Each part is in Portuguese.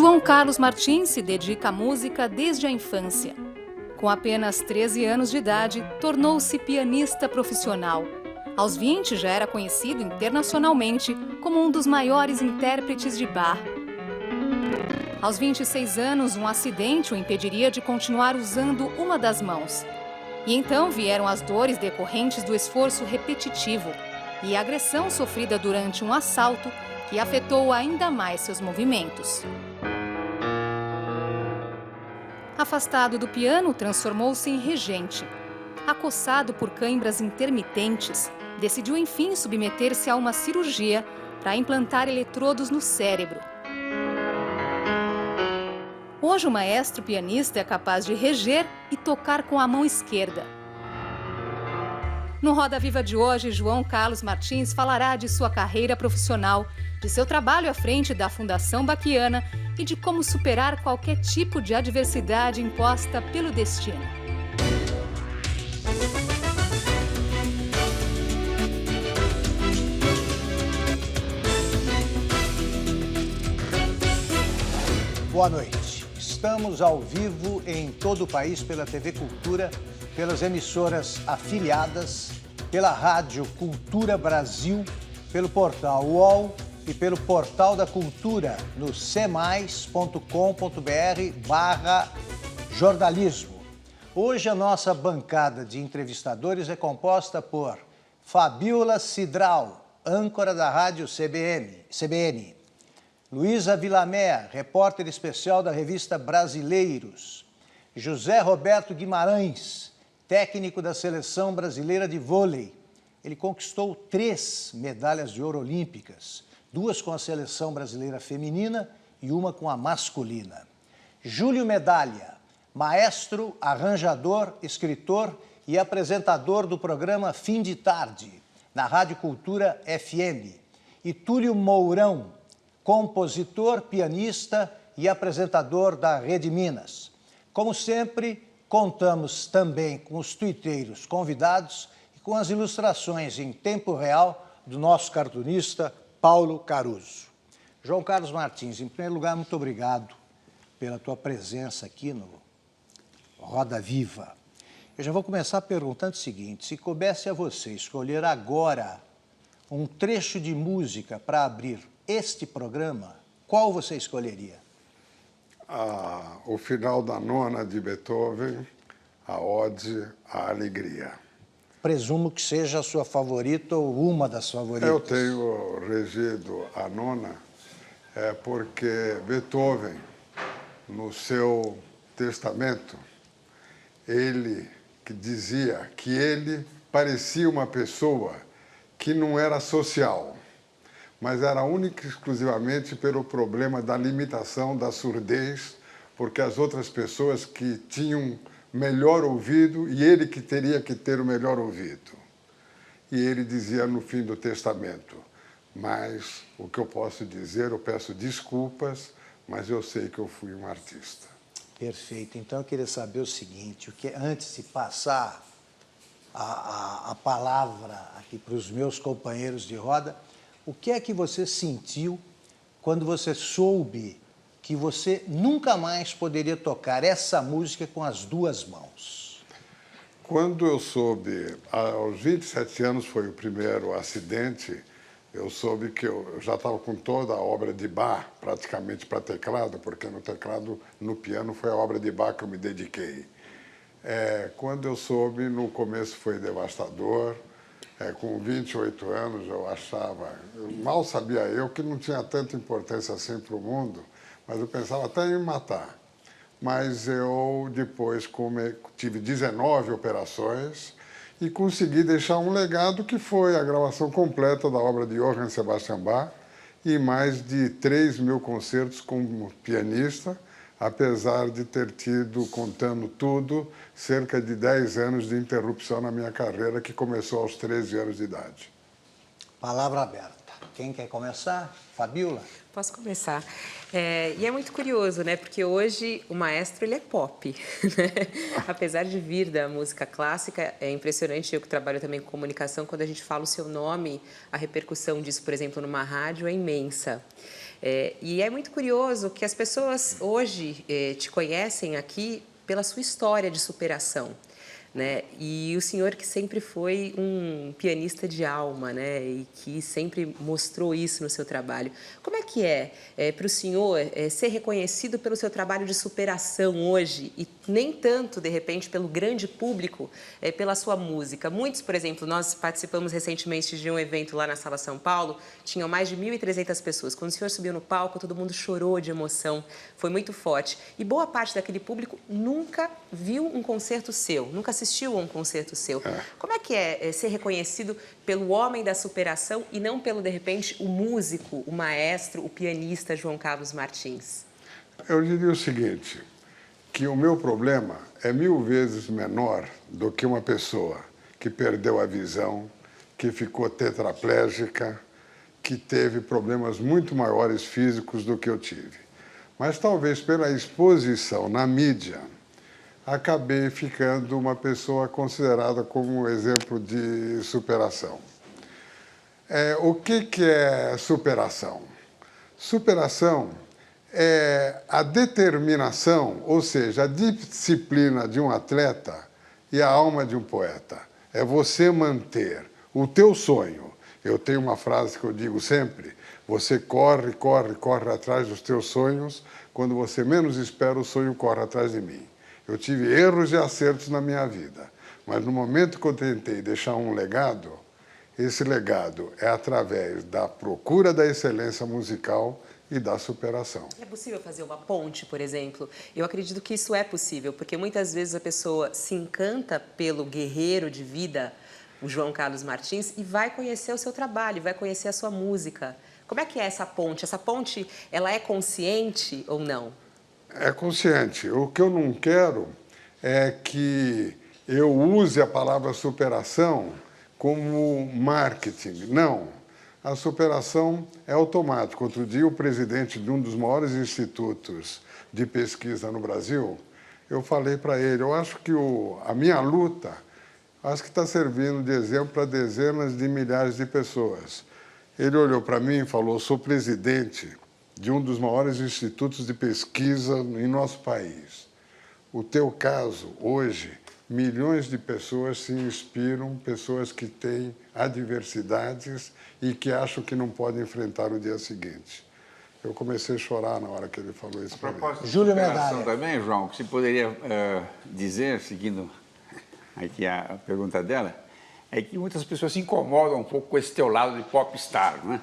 João Carlos Martins se dedica à música desde a infância. Com apenas 13 anos de idade, tornou-se pianista profissional. Aos 20, já era conhecido internacionalmente como um dos maiores intérpretes de Bach. Aos 26 anos, um acidente o impediria de continuar usando uma das mãos. E então vieram as dores decorrentes do esforço repetitivo e a agressão sofrida durante um assalto que afetou ainda mais seus movimentos. Afastado do piano, transformou-se em regente. Acossado por cãibras intermitentes, decidiu enfim submeter-se a uma cirurgia para implantar eletrodos no cérebro. Hoje o maestro pianista é capaz de reger e tocar com a mão esquerda. No Roda Viva de hoje, João Carlos Martins falará de sua carreira profissional, de seu trabalho à frente da Fundação Bachiana e de como superar qualquer tipo de adversidade imposta pelo destino. Boa noite. Estamos ao vivo em todo o país pela TV Cultura, pelas emissoras afiliadas, pela Rádio Cultura Brasil, pelo portal UOL e pelo Portal da Cultura no cmais.com.br/jornalismo. Hoje a nossa bancada de entrevistadores é composta por Fabiola Cidral, âncora da Rádio CBN. Luísa Vilamer, repórter especial da revista Brasileiros. José Roberto Guimarães, técnico da Seleção Brasileira de Vôlei. Ele conquistou 3 medalhas de ouro olímpicas, 2 com a Seleção Brasileira Feminina e 1 com a masculina. Júlio Medalha, maestro, arranjador, escritor e apresentador do programa Fim de Tarde, na Rádio Cultura FM. E Túlio Mourão, compositor, pianista e apresentador da Rede Minas. Como sempre, contamos também com os tuiteiros convidados e com as ilustrações em tempo real do nosso cartunista Paulo Caruso. João Carlos Martins, em primeiro lugar, muito obrigado pela tua presença aqui no Roda Viva. Eu já vou começar perguntando o seguinte: se coubesse a você escolher agora um trecho de música para abrir este programa, qual você escolheria? O final da nona de Beethoven, a Ode à Alegria. Presumo que seja a sua favorita ou uma das favoritas. Eu tenho regido a nona porque Beethoven, no seu testamento, ele que dizia que ele parecia uma pessoa que não era social, mas era única e exclusivamente pelo problema da limitação da surdez, porque as outras pessoas que tinham melhor ouvido e ele que teria que ter o melhor ouvido. E ele dizia no fim do testamento: mas o que eu posso dizer, eu peço desculpas, mas eu sei que eu fui um artista. Perfeito. Então eu queria saber o seguinte, antes de passar a palavra aqui para os meus companheiros de roda, o que é que você sentiu quando você soube que você nunca mais poderia tocar essa música com as 2 mãos? Quando eu soube, aos 27 anos foi o primeiro acidente, eu soube que eu já estava com toda a obra de Bach, praticamente para teclado, porque no teclado, no piano, foi a obra de Bach que eu me dediquei. Quando eu soube, no começo foi devastador. Com 28 anos eu achava, mal sabia eu que não tinha tanta importância assim para o mundo, mas eu pensava até em me matar. Mas eu depois tive 19 operações e consegui deixar um legado que foi a gravação completa da obra de Johann Sebastian Bach e mais de 3.000 concertos como pianista, apesar de ter tido, contando tudo, cerca de 10 anos de interrupção na minha carreira, que começou aos 13 anos de idade. Palavra aberta. Quem quer começar? Fabiola? Posso começar. E é muito curioso, né? Porque hoje o maestro, ele é pop, né? Apesar de vir da música clássica, é impressionante, eu que trabalho também com comunicação, quando a gente fala o seu nome, a repercussão disso, por exemplo, numa rádio, é imensa. E é muito curioso que as pessoas hoje te conhecem aqui pela sua história de superação, né? E o senhor que sempre foi um pianista de alma, né? E que sempre mostrou isso no seu trabalho. Como é que é para o senhor ser reconhecido pelo seu trabalho de superação hoje e nem tanto, de repente, pelo grande público, pela sua música? Muitos, por exemplo, nós participamos recentemente de um evento lá na Sala São Paulo, tinham mais de 1.300 pessoas. Quando o senhor subiu no palco, todo mundo chorou de emoção, foi muito forte. E boa parte daquele público nunca viu um concerto seu, nunca assistiu a um concerto seu. Como é que é ser reconhecido pelo homem da superação e não pelo, de repente, o músico, o maestro, o pianista João Carlos Martins? Eu diria o seguinte, que o meu problema é 1000 vezes menor do que uma pessoa que perdeu a visão, que ficou tetraplégica, que teve problemas muito maiores físicos do que eu tive. Mas talvez pela exposição na mídia, acabei ficando uma pessoa considerada como um exemplo de superação. O que é superação? Superação é a determinação, ou seja, a disciplina de um atleta e a alma de um poeta. É você manter o teu sonho. Eu tenho uma frase que eu digo sempre, você corre, corre, corre atrás dos teus sonhos, quando você menos espera, o sonho corre atrás de mim. Eu tive erros e acertos na minha vida, mas no momento que eu tentei deixar um legado, esse legado é através da procura da excelência musical e da superação. É possível fazer uma ponte, por exemplo? Eu acredito que isso é possível, porque muitas vezes a pessoa se encanta pelo guerreiro de vida, o João Carlos Martins, e vai conhecer o seu trabalho, vai conhecer a sua música. Como é que é essa ponte? Essa ponte, ela é consciente ou não? É consciente. O que eu não quero é que eu use a palavra superação como marketing. Não. A superação é automática. Outro dia, o presidente de um dos maiores institutos de pesquisa no Brasil, eu falei para ele, eu acho que a minha luta, acho que está servindo de exemplo para dezenas de milhares de pessoas. Ele olhou para mim e falou, sou presidente de um dos maiores institutos de pesquisa em nosso país. O teu caso, hoje, milhões de pessoas se inspiram, pessoas que têm adversidades e que acham que não podem enfrentar o dia seguinte. Eu comecei a chorar na hora que ele falou isso para mim. A propósito de Júlio superação Medalha. também, João, que se poderia dizer, seguindo aqui a pergunta dela, é que muitas pessoas se incomodam um pouco com esse teu lado de popstar, não é?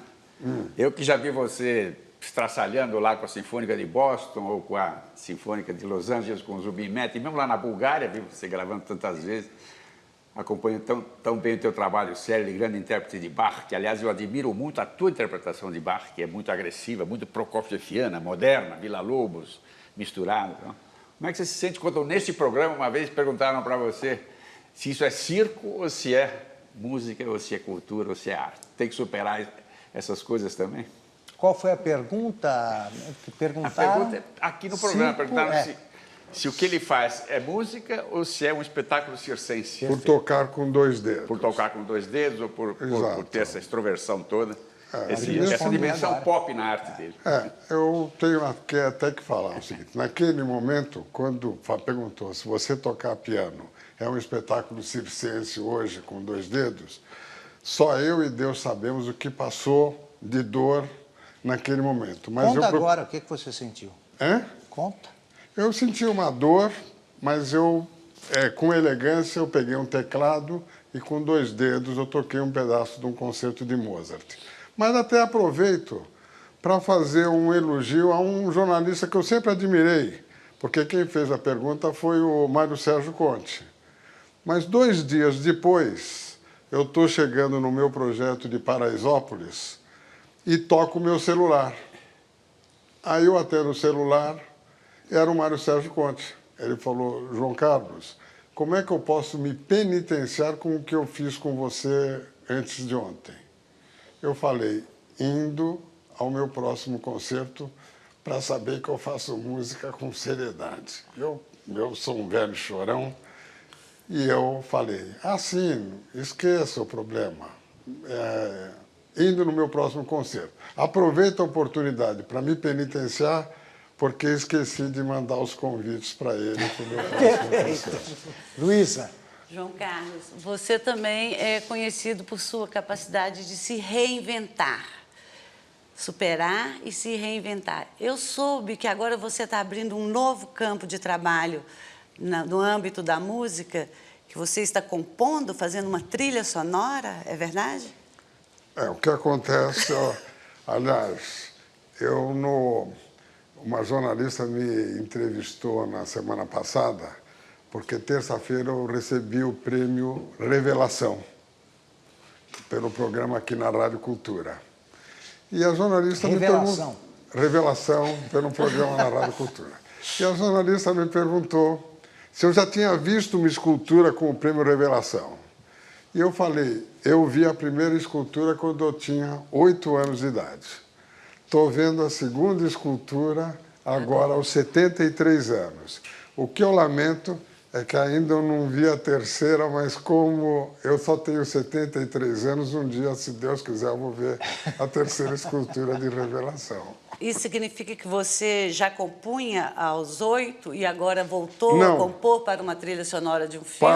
Eu que já vi você estraçalhando lá com a Sinfônica de Boston ou com a Sinfônica de Los Angeles, com o Zubin Mehta, e mesmo lá na Bulgária, vi você gravando tantas vezes, acompanho tão bem o teu trabalho sério de grande intérprete de Bach, que, aliás, eu admiro muito a tua interpretação de Bach, que é muito agressiva, muito prokofieviana, moderna, Villa-Lobos, misturado. Não? Como é que você se sente quando, nesse programa, uma vez perguntaram para você se isso é circo ou se é música, ou se é cultura, ou se é arte? Tem que superar essas coisas também? Qual foi a pergunta? Perguntaram? A pergunta é aqui no programa, perguntaram se o que ele faz é música ou se é um espetáculo circense. Por tocar com 2 dedos. Por tocar com 2 dedos ou por ter essa extroversão toda, essa dimensão agora. pop na arte dele. Eu tenho até que falar o seguinte, naquele momento, quando perguntou se você tocar piano é um espetáculo circense hoje com 2 dedos, só eu e Deus sabemos o que passou de dor naquele momento. Mas Conta agora o que você sentiu. Conta. Eu senti uma dor, mas com elegância, eu peguei um teclado e com 2 dedos eu toquei um pedaço de um concerto de Mozart. Mas até aproveito para fazer um elogio a um jornalista que eu sempre admirei, porque quem fez a pergunta foi o Mário Sérgio Conte. Mas 2 dias depois, eu estou chegando no meu projeto de Paraisópolis e toco o meu celular. Aí eu atendo o celular, era o Mário Sérgio Conte. Ele falou, João Carlos, como é que eu posso me penitenciar com o que eu fiz com você antes de ontem? Eu falei, indo ao meu próximo concerto para saber que eu faço música com seriedade. Eu sou um velho chorão e eu falei, sim, esqueça o problema. indo no meu próximo concerto. Aproveito a oportunidade para me penitenciar, porque esqueci de mandar os convites para ele para o meu próximo concerto. Luísa. João Carlos, você também é conhecido por sua capacidade de se reinventar, superar e se reinventar. Eu soube que agora você está abrindo um novo campo de trabalho no âmbito da música, que você está compondo, fazendo uma trilha sonora, é verdade? O que acontece, aliás, uma jornalista me entrevistou na semana passada, porque terça-feira eu recebi o prêmio Revelação, pelo programa aqui na Rádio Cultura. E a jornalista me perguntou... Revelação, pelo programa na Rádio Cultura. E a jornalista me perguntou se eu já tinha visto uma escultura com o prêmio Revelação. E eu falei, eu vi a primeira escultura quando eu tinha 8 anos de idade. Estou vendo a segunda escultura agora aos 73 anos. O que eu lamento é que ainda eu não vi a terceira, mas como eu só tenho 73 anos, um dia, se Deus quiser, eu vou ver a terceira escultura de Revelação. Isso significa que você já compunha aos 8 e agora voltou a compor para uma trilha sonora de um filme?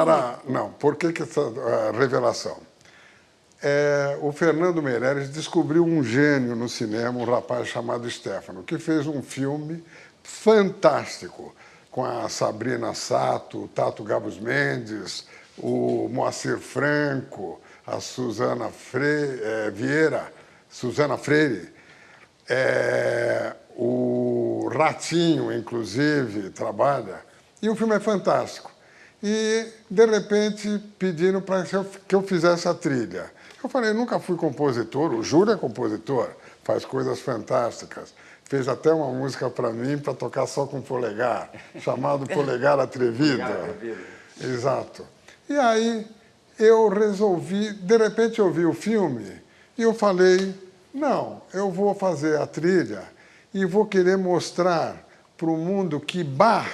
Não, por que essa revelação? O Fernando Meirelles descobriu um gênio no cinema, um rapaz chamado Stefano, que fez um filme fantástico, com a Sabrina Sato, o Tato Gabus Mendes, o Moacir Franco, a Suzana Freire, o Ratinho, inclusive, trabalha. E o filme é fantástico. E, de repente, pediram para que eu fizesse a trilha. Eu falei, nunca fui compositor, o Júlio é compositor, faz coisas fantásticas. Fez até uma música para mim, para tocar só com polegar, chamado Polegar Atrevido. Exato. E aí eu resolvi, de repente eu vi o filme e eu falei, não, eu vou fazer a trilha e vou querer mostrar para o mundo que Bach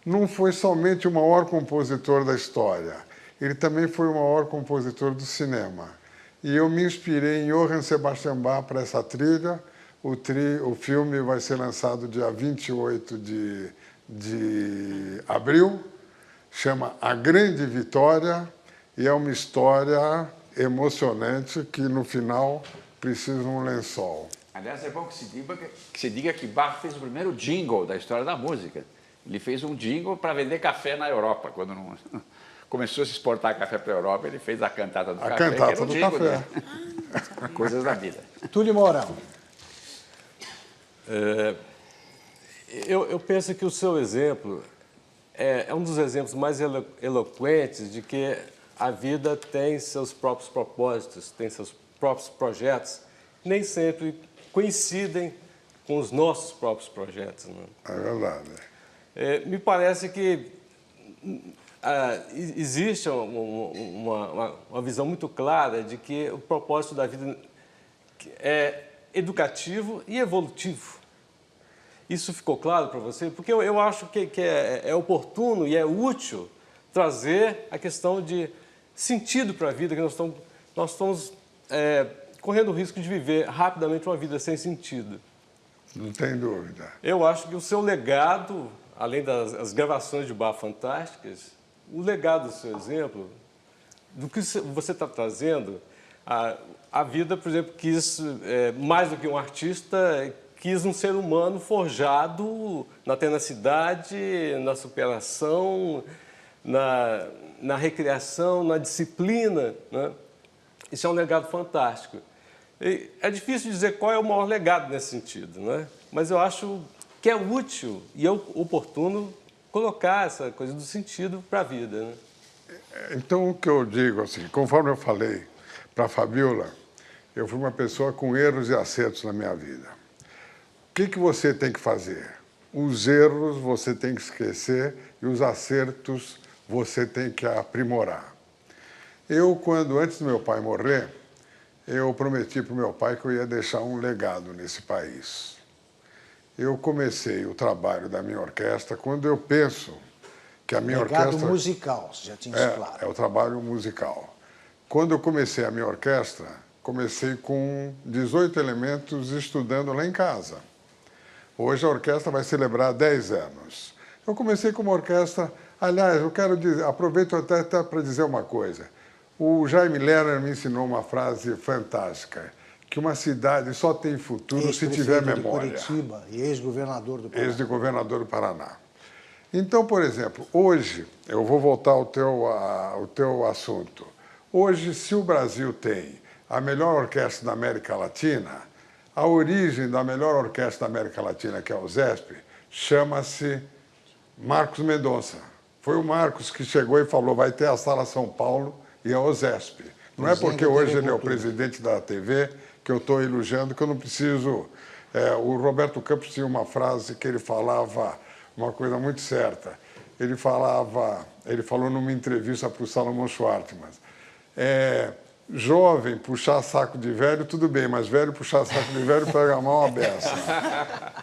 não foi somente o maior compositor da história, ele também foi o maior compositor do cinema. E eu me inspirei em Johann Sebastian Bach para essa trilha. O filme vai ser lançado dia 28 de abril, chama A Grande Vitória, e é uma história emocionante que, no final, precisa de um lençol. Aliás, é bom que se diga que Bach fez o primeiro jingle da história da música. Ele fez um jingle para vender café na Europa. Quando não começou a se exportar café para a Europa, ele fez a cantata do café. A cantata do café. Coisas da vida. Túlio Mourão. Eu penso que o seu exemplo é um dos exemplos mais eloquentes de que a vida tem seus próprios propósitos, tem seus próprios projetos, nem sempre coincidem com os nossos próprios projetos. Né? É verdade. Me parece que existe uma visão muito clara de que o propósito da vida é educativo e evolutivo. Isso ficou claro para você? Porque eu acho que é oportuno e é útil trazer a questão de sentido para a vida, que nós estamos correndo o risco de viver rapidamente uma vida sem sentido. Não tem dúvida. Eu acho que o seu legado, além das gravações de Bach fantásticas, o legado do seu exemplo, do que você está trazendo, a vida, por exemplo, quis, mais do que um artista, quis um ser humano forjado na tenacidade, na superação, na recriação, na disciplina. Né? Isso é um legado fantástico. E é difícil dizer qual é o maior legado nesse sentido, né? Mas eu acho que é útil e é oportuno colocar essa coisa do sentido para a vida. Né? Então, o que eu digo, assim, conforme eu falei para a Fabiola, eu fui uma pessoa com erros e acertos na minha vida. O que você tem que fazer? Os erros você tem que esquecer e os acertos você tem que aprimorar. Antes do meu pai morrer, eu prometi para o meu pai que eu ia deixar um legado nesse país. Eu comecei o trabalho da minha orquestra quando eu penso que a minha orquestra... Legado musical, você já tinha isso claro. É o trabalho musical. Quando eu comecei a minha orquestra, comecei com 18 elementos estudando lá em casa. Hoje a orquestra vai celebrar 10 anos. Eu comecei com uma orquestra. Aliás, eu quero dizer, aproveito até para dizer uma coisa. O Jaime Lerner me ensinou uma frase fantástica, que uma cidade só tem futuro se tiver memória. De Curitiba e ex-governador do Paraná. Ex-governador do Paraná. Então, por exemplo, hoje, eu vou voltar ao teu assunto. Hoje, se o Brasil tem a melhor orquestra da América Latina, a origem da melhor orquestra da América Latina, que é a USESP, chama-se Marcos Mendonça. Foi o Marcos que chegou e falou, vai ter a Sala São Paulo e a USESP. Não é porque hoje ele é o presidente da TV que eu estou elogiando, que eu não preciso... o Roberto Campos tinha uma frase que ele falava, uma coisa muito certa. Ele falou numa entrevista para o Salomão Schwartzman, jovem puxar saco de velho, tudo bem, mas velho puxar saco de velho pega a mão a beça.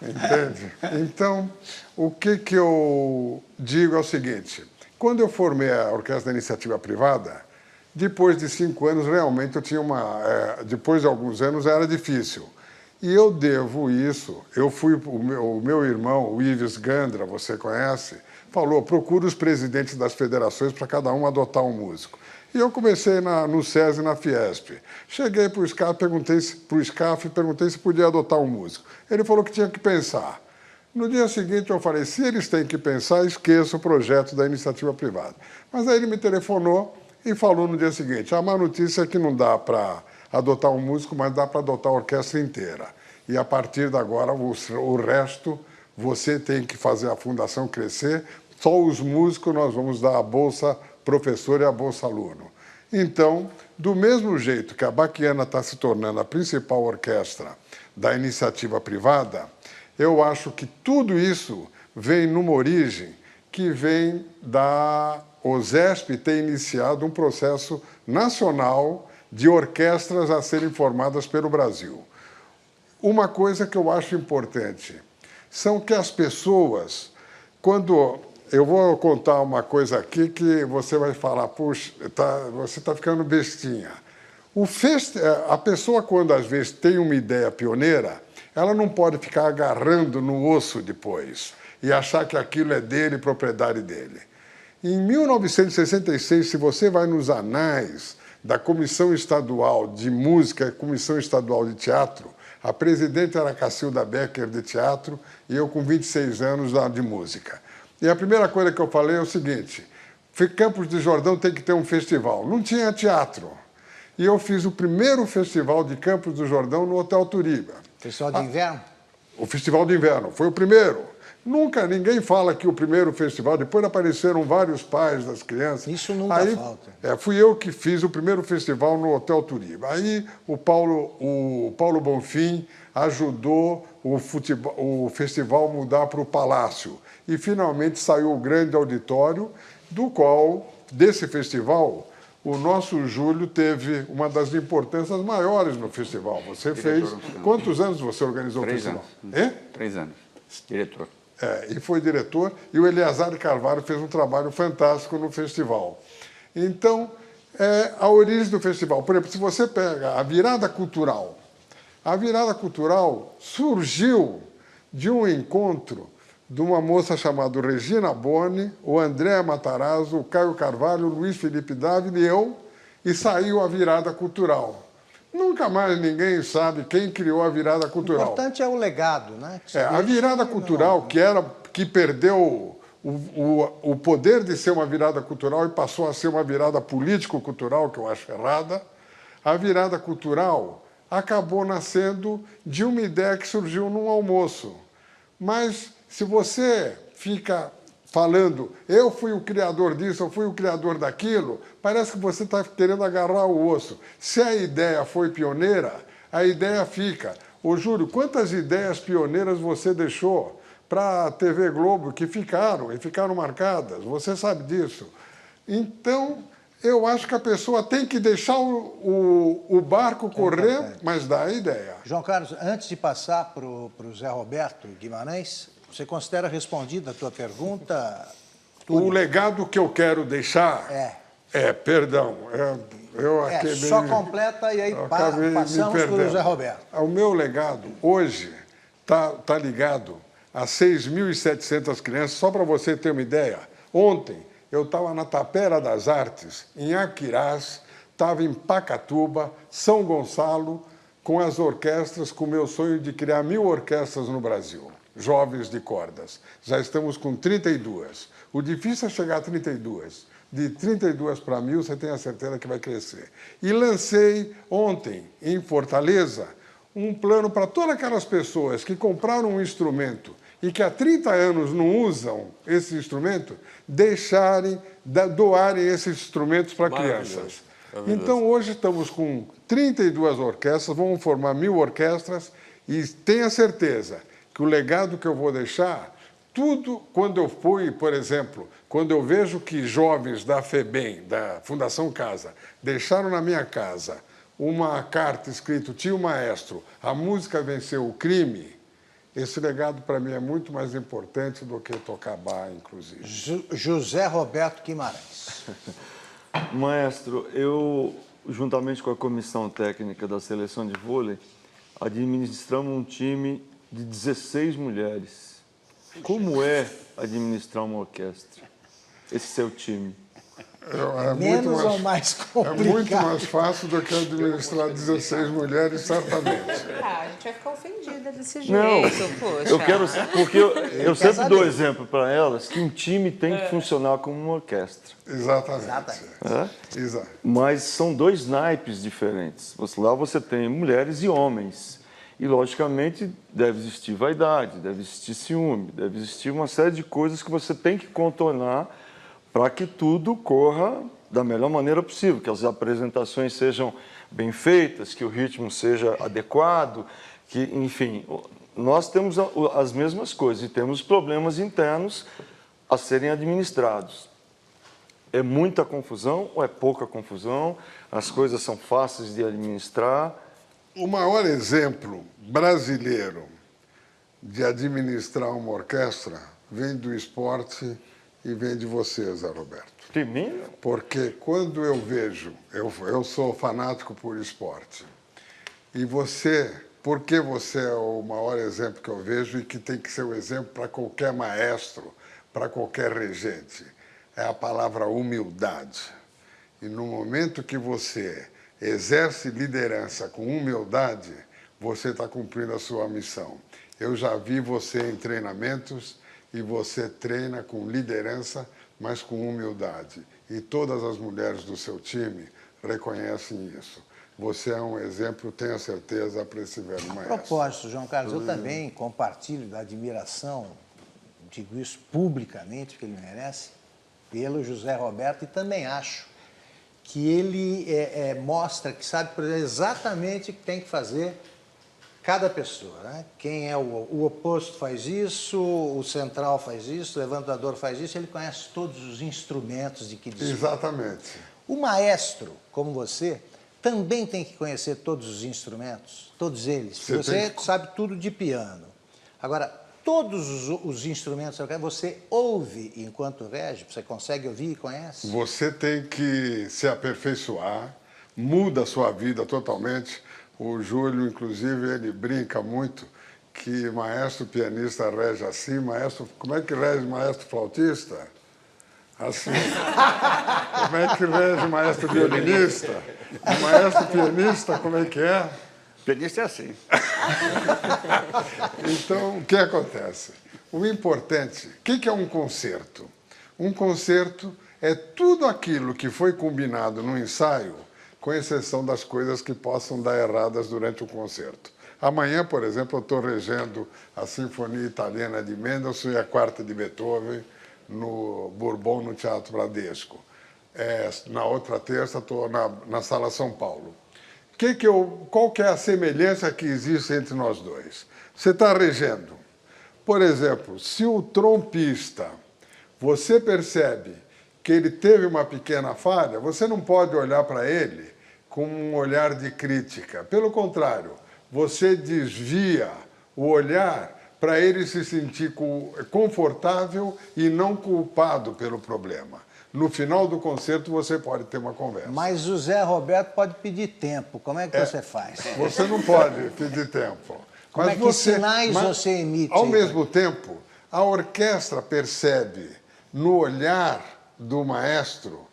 Entende? Então, o que eu digo é o seguinte, quando eu formei a Orquestra da Iniciativa Privada, depois de 5 anos, realmente eu tinha depois de alguns anos era difícil. E eu devo isso, o meu irmão, o Ives Gandra, você conhece, falou, procura os presidentes das federações para cada um adotar um músico. E eu comecei no SESI e na Fiesp. Cheguei para o SCAF e perguntei se podia adotar um músico. Ele falou que tinha que pensar. No dia seguinte eu falei, se eles têm que pensar, esqueça o projeto da iniciativa privada. Mas aí ele me telefonou e falou no dia seguinte, a má notícia é que não dá para adotar um músico, mas dá para adotar a orquestra inteira. E a partir de agora, o resto, você tem que fazer a fundação crescer, só os músicos nós vamos dar a bolsa professor e a bolsa aluno. Então, do mesmo jeito que a Baquiana está se tornando a principal orquestra da iniciativa privada, eu acho que tudo isso vem numa origem que vem da OSESP ter iniciado um processo nacional de orquestras a serem formadas pelo Brasil. Uma coisa que eu acho importante são que as pessoas, quando... Eu vou contar uma coisa aqui que você vai falar, puxa, você está ficando bestinha. A pessoa, quando às vezes tem uma ideia pioneira, ela não pode ficar agarrando no osso depois e achar que aquilo é dele, propriedade dele. Em 1966, se você vai nos anais da Comissão Estadual de Música e Comissão Estadual de Teatro, a presidente era Cacilda Becker, de teatro, e eu com 26 anos de música. E a primeira coisa que eu falei é o seguinte, Campos do Jordão tem que ter um festival. Não tinha teatro. E eu fiz o primeiro festival de Campos do Jordão no Hotel Turiba. Festival de inverno? O Festival de Inverno, foi o primeiro. Nunca, ninguém fala que o primeiro festival, depois apareceram vários pais das crianças. Isso nunca falta. Fui eu que fiz o primeiro festival no Hotel Turiba. Aí o Paulo Bonfim ajudou o festival mudar para o Palácio. E finalmente saiu o grande auditório, desse festival, o nosso Júlio teve uma das importâncias maiores no festival. Você fez... Quantos anos você organizou o festival? 3 anos. 3 anos. Diretor. E foi diretor, e o Eleazar de Carvalho fez um trabalho fantástico no festival. Então, a origem do festival, por exemplo, se você pega a virada cultural surgiu de um encontro de uma moça chamada Regina Boni, o André Matarazzo, o Caio Carvalho, o Luiz Felipe Dávila e eu, e saiu a virada cultural. Nunca mais ninguém sabe quem criou a virada cultural. O importante é o legado, né? A virada cultural, que perdeu o poder de ser uma virada cultural e passou a ser uma virada político-cultural, que eu acho errada, a virada cultural acabou nascendo de uma ideia que surgiu num almoço. Mas se você fica falando, eu fui o criador disso, eu fui o criador daquilo, parece que você está querendo agarrar o osso. Se a ideia foi pioneira, a ideia fica. Ô, Júlio, quantas ideias pioneiras você deixou para a TV Globo que ficaram marcadas? Você sabe disso. Então, eu acho que a pessoa tem que deixar o barco correr, mas dá a ideia. João Carlos, antes de passar para o Zé Roberto Guimarães, você considera respondida a tua pergunta? O legado que eu quero deixar Só completa e aí passamos para o José Roberto. O meu legado hoje está ligado a 6.700 crianças. Só para você ter uma ideia, ontem eu estava na Tapera das Artes, em Aquirás, estava em Pacatuba, São Gonçalo, com as orquestras, com o meu sonho de criar 1.000 orquestras no Brasil, jovens de cordas. Já estamos com 32. O difícil é chegar a 32. De 32 para 1.000, você tem a certeza que vai crescer. E lancei ontem, em Fortaleza, um plano para todas aquelas pessoas que compraram um instrumento e que há 30 anos não usam esse instrumento, doarem esses instrumentos para crianças. Então, hoje estamos com 32 orquestras, vamos formar 1.000 orquestras e tenha certeza que o legado que eu vou deixar, tudo, quando eu fui, por exemplo, quando eu vejo que jovens da FEBEM, da Fundação Casa, deixaram na minha casa uma carta escrito "Tio Maestro, a música venceu o crime", esse legado para mim é muito mais importante do que tocar bar, inclusive. José Roberto Guimarães. Maestro, eu, juntamente com a comissão técnica da seleção de vôlei, administramos um time de 16 mulheres. Como é administrar uma orquestra? Esse seu time? Menos ou mais complicado? É muito mais fácil do que administrar 16 mulheres, certamente. A gente vai ficar ofendida desse jeito, Não, poxa. eu quero, porque eu sempre dou exemplo para elas que um time tem que funcionar como uma orquestra. Exatamente. Exato. Mas são dois naipes diferentes. Lá você tem mulheres e homens. E, logicamente, deve existir vaidade, deve existir ciúme, deve existir uma série de coisas que você tem que contornar para que tudo corra da melhor maneira possível, que as apresentações sejam bem feitas, que o ritmo seja adequado, que, enfim, nós temos as mesmas coisas e temos problemas internos a serem administrados. É muita confusão ou é pouca confusão? As coisas são fáceis de administrar? O maior exemplo brasileiro de administrar uma orquestra vem do esporte e vem de você, Zé Roberto. De mim? Porque quando eu vejo, eu sou fanático por esporte, e você, porque você é o maior exemplo que eu vejo e que tem que ser o exemplo para qualquer maestro, para qualquer regente, é a palavra humildade. E no momento que você exerce liderança com humildade, você está cumprindo a sua missão. Eu já vi você em treinamentos e você treina com liderança, mas com humildade. E todas as mulheres do seu time reconhecem isso. Você é um exemplo, tenho certeza, para esse velho maestro. A propósito, João Carlos, eu também compartilho da admiração, digo isso publicamente, que ele merece, pelo José Roberto, e também acho que ele mostra que sabe exatamente o que tem que fazer cada pessoa, né? Quem é o oposto faz isso, o central faz isso, o levantador faz isso, ele conhece todos os instrumentos de que dispõe. Exatamente. O maestro, como você, também tem que conhecer todos os instrumentos, todos eles. Você sabe tudo de piano. Agora, todos os instrumentos, você ouve enquanto rege? Você consegue ouvir e conhece? Você tem que se aperfeiçoar, muda a sua vida totalmente. O Júlio, inclusive, ele brinca muito que maestro pianista rege assim, maestro... Como é que rege maestro flautista? Assim. Como é que rege maestro violinista? O maestro pianista, como é que é? Pianista é assim. Então, o que acontece? O importante, o que é um concerto? Um concerto é tudo aquilo que foi combinado no ensaio, com exceção das coisas que possam dar erradas durante o concerto. Amanhã, por exemplo, eu estou regendo a Sinfonia Italiana de Mendelssohn e a Quarta de Beethoven no Bourbon, no Teatro Bradesco. Na outra terça, estou na Sala São Paulo. Qual que é a semelhança que existe entre nós dois? Você está regendo. Por exemplo, se o trompista, você percebe que ele teve uma pequena falha, você não pode olhar para ele com um olhar de crítica. Pelo contrário, você desvia o olhar para ele se sentir confortável e não culpado pelo problema. No final do concerto, você pode ter uma conversa. Mas o Zé Roberto pode pedir tempo. Como é que você faz? Você não pode pedir tempo. Como Mas é que sinais você emite? Ao aí? mesmo tempo, a orquestra percebe, no olhar do maestro,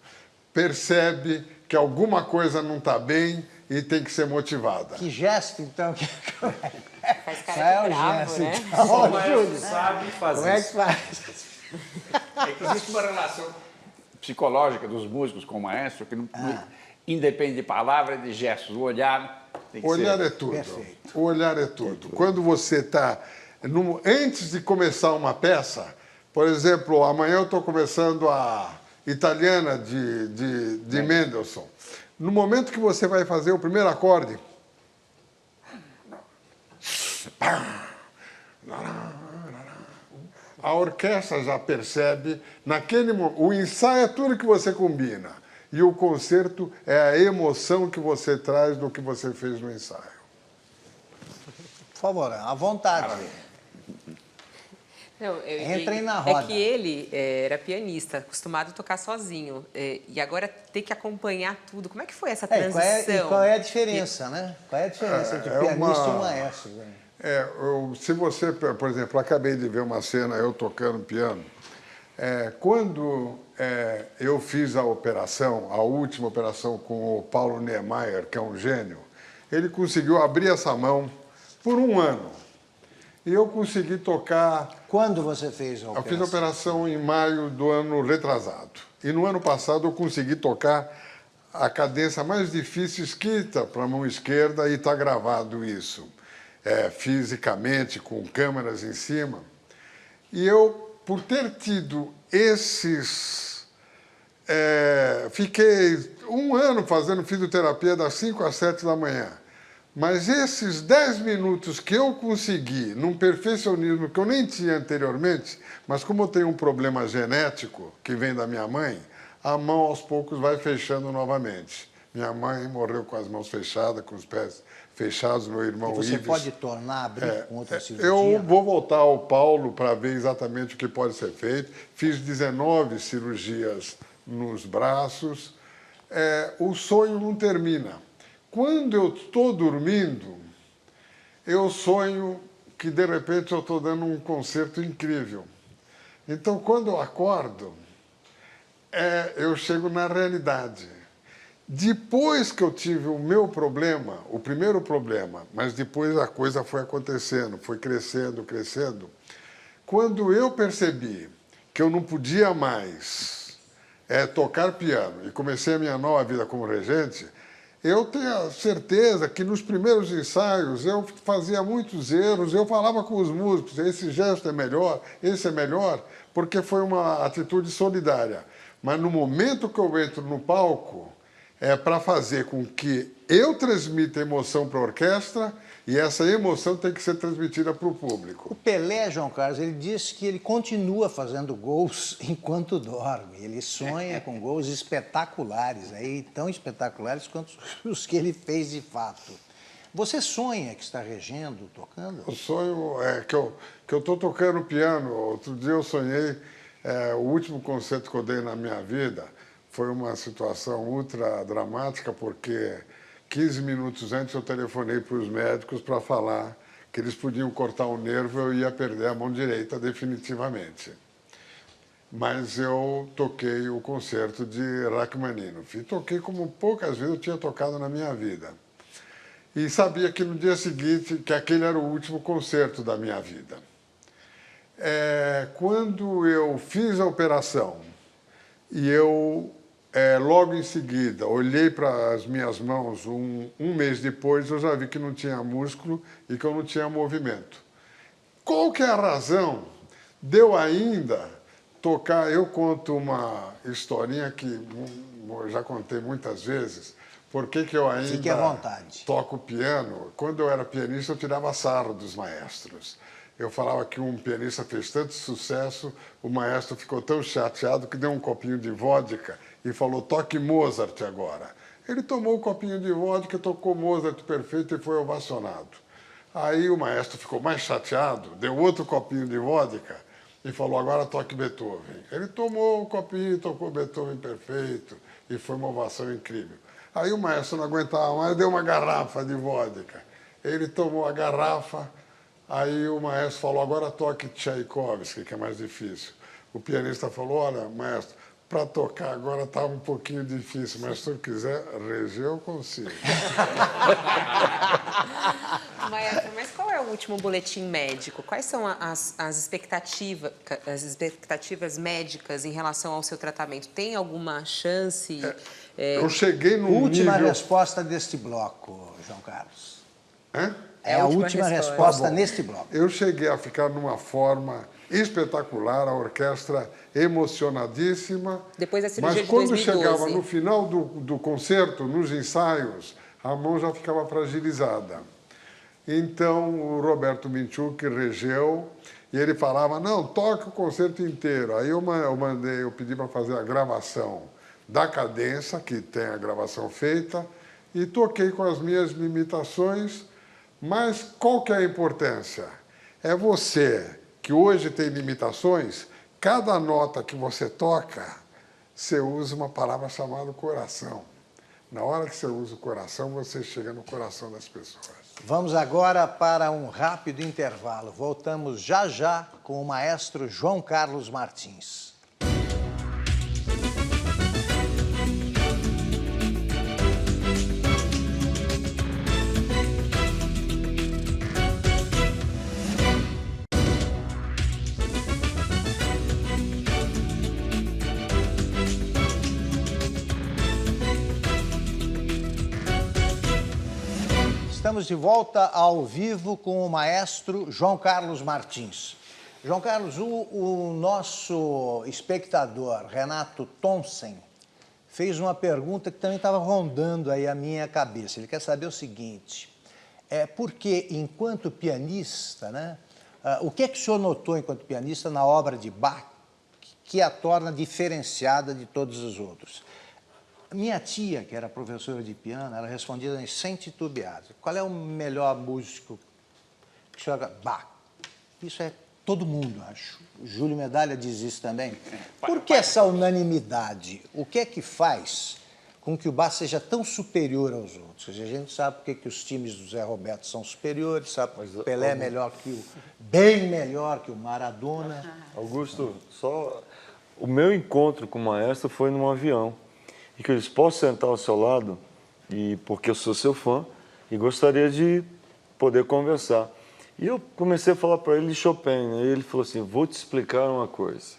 percebe que alguma coisa não está bem e tem que ser motivada. Que gesto, então? Faz Qual cara é de o bravo, gesto, né? então? Só Ô, o maestro Júlio, sabe fazer como é que isso. faz? É que existe uma relação psicológica dos músicos com o maestro que não independe de palavra, de gestos. O olhar tem que O olhar ser... é tudo. Perfeito. O olhar é tudo. Quando você está... Antes de começar uma peça, por exemplo, amanhã eu estou começando a Italiana de Mendelssohn. No momento que você vai fazer o primeiro acorde, a orquestra já percebe, naquele momento, o ensaio é tudo que você combina, e o concerto é a emoção que você traz do que você fez no ensaio. Por favor, à vontade. Não, Entrem na roda. É que ele era pianista, acostumado a tocar sozinho. E agora ter que acompanhar tudo. Como é que foi essa transição? Qual é a diferença, né? Qual é a diferença entre pianista e um maestro? Né? Se você, por exemplo, acabei de ver uma cena, eu tocando piano, quando eu fiz a operação, a última operação com o Paulo Niemeyer, que é um gênio, ele conseguiu abrir essa mão por um ano. E eu consegui tocar... Quando você fez a operação? Eu fiz a operação em maio do ano retrasado. E no ano passado eu consegui tocar a cadência mais difícil escrita para a mão esquerda e está gravado isso. Fisicamente, com câmeras em cima. E eu, por ter tido esses... fiquei um ano fazendo fisioterapia das 5 às 7 da manhã. Mas esses 10 minutos que eu consegui, num perfeccionismo que eu nem tinha anteriormente, mas como eu tenho um problema genético que vem da minha mãe, a mão aos poucos vai fechando novamente. Minha mãe morreu com as mãos fechadas, com os pés fechados, meu irmão E você Ives. pode tornar, abrir com outra cirurgia? Eu vou voltar ao Paulo para ver exatamente o que pode ser feito. Fiz 19 cirurgias nos braços. O sonho não termina. Quando eu estou dormindo, eu sonho que, de repente, eu estou dando um concerto incrível. Então, quando eu acordo, eu chego na realidade. Depois que eu tive o meu problema, o primeiro problema, mas depois a coisa foi acontecendo, foi crescendo, crescendo. Quando eu percebi que eu não podia mais tocar piano e comecei a minha nova vida como regente, eu tenho certeza que nos primeiros ensaios eu fazia muitos erros, eu falava com os músicos, esse gesto é melhor, esse é melhor, porque foi uma atitude solidária. Mas no momento que eu entro no palco, é para fazer com que eu transmita emoção para a orquestra e essa emoção tem que ser transmitida para o público. O Pelé, João Carlos, ele disse que ele continua fazendo gols enquanto dorme. Ele sonha com gols espetaculares, aí, tão espetaculares quanto os que ele fez de fato. Você sonha que está regendo, tocando? O sonho é que eu estou tocando piano. Outro dia eu sonhei, o último concerto que eu dei na minha vida foi uma situação ultra dramática, porque 15 minutos antes eu telefonei para os médicos para falar que eles podiam cortar o nervo e eu ia perder a mão direita definitivamente. Mas eu toquei o concerto de Rachmaninoff. E toquei como poucas vezes eu tinha tocado na minha vida. E sabia que no dia seguinte, que aquele era o último concerto da minha vida. Quando eu fiz a operação e eu... logo em seguida, olhei para as minhas mãos, um mês depois, eu já vi que não tinha músculo e que eu não tinha movimento. Qual que é a razão de eu ainda tocar? Eu conto uma historinha que eu já contei muitas vezes. Por que eu ainda Fique à vontade. Toco piano? Quando eu era pianista, eu tirava sarro dos maestros. Eu falava que um pianista fez tanto sucesso, o maestro ficou tão chateado que deu um copinho de vodka e falou, toque Mozart agora. Ele tomou o copinho de vodka, tocou Mozart perfeito e foi ovacionado. Aí o maestro ficou mais chateado, deu outro copinho de vodka e falou, agora toque Beethoven. Ele tomou o copinho, tocou Beethoven perfeito e foi uma ovação incrível. Aí o maestro não aguentava mais, deu uma garrafa de vodka. Ele tomou a garrafa, aí o maestro falou, agora toque Tchaikovsky, que é mais difícil. O pianista falou, olha, maestro, para tocar agora está um pouquinho difícil, mas se eu quiser reger, eu consigo. Maestro, mas qual é o último boletim médico? Quais são as expectativas médicas em relação ao seu tratamento? Tem alguma chance? Eu cheguei no Última nível... resposta deste bloco, João Carlos. Hã? É a última resposta neste bloco. Eu cheguei a ficar numa forma espetacular, a orquestra emocionadíssima. Depois da cirurgia mas de quando 2012. chegava no final do concerto, nos ensaios, a mão já ficava fragilizada. Então o Roberto Minchuk regeu e ele falava, não, toque o concerto inteiro. Aí eu pedi para fazer a gravação da cadência, que tem a gravação feita, e toquei com as minhas limitações. Mas qual que é a importância? É você, que hoje tem limitações, cada nota que você toca, você usa uma palavra chamada coração. Na hora que você usa o coração, você chega no coração das pessoas. Vamos agora para um rápido intervalo. Voltamos já já com o maestro João Carlos Martins. Estamos de volta ao vivo com o maestro João Carlos Martins. João Carlos, o nosso espectador, Renato Thomsen, fez uma pergunta que também estava rondando aí a minha cabeça. Ele quer saber o seguinte, porque enquanto pianista, né, o que é que o senhor notou enquanto pianista na obra de Bach que a torna diferenciada de todos os outros? Minha tia, que era professora de piano, ela respondia sem titubear. Qual é o melhor músico que o senhor... Bach. Isso é todo mundo, acho. O Júlio Medalha diz isso também. Por que essa unanimidade? O que é que faz com que o Bach seja tão superior aos outros? A gente sabe por que os times do Zé Roberto são superiores, sabe que o Pelé é melhor que bem melhor que o Maradona. Augusto, só o meu encontro com o maestro foi num avião. E que eles possam sentar ao seu lado, e porque eu sou seu fã, e gostaria de poder conversar. E eu comecei a falar para ele de Chopin, né? E ele falou assim, vou te explicar uma coisa.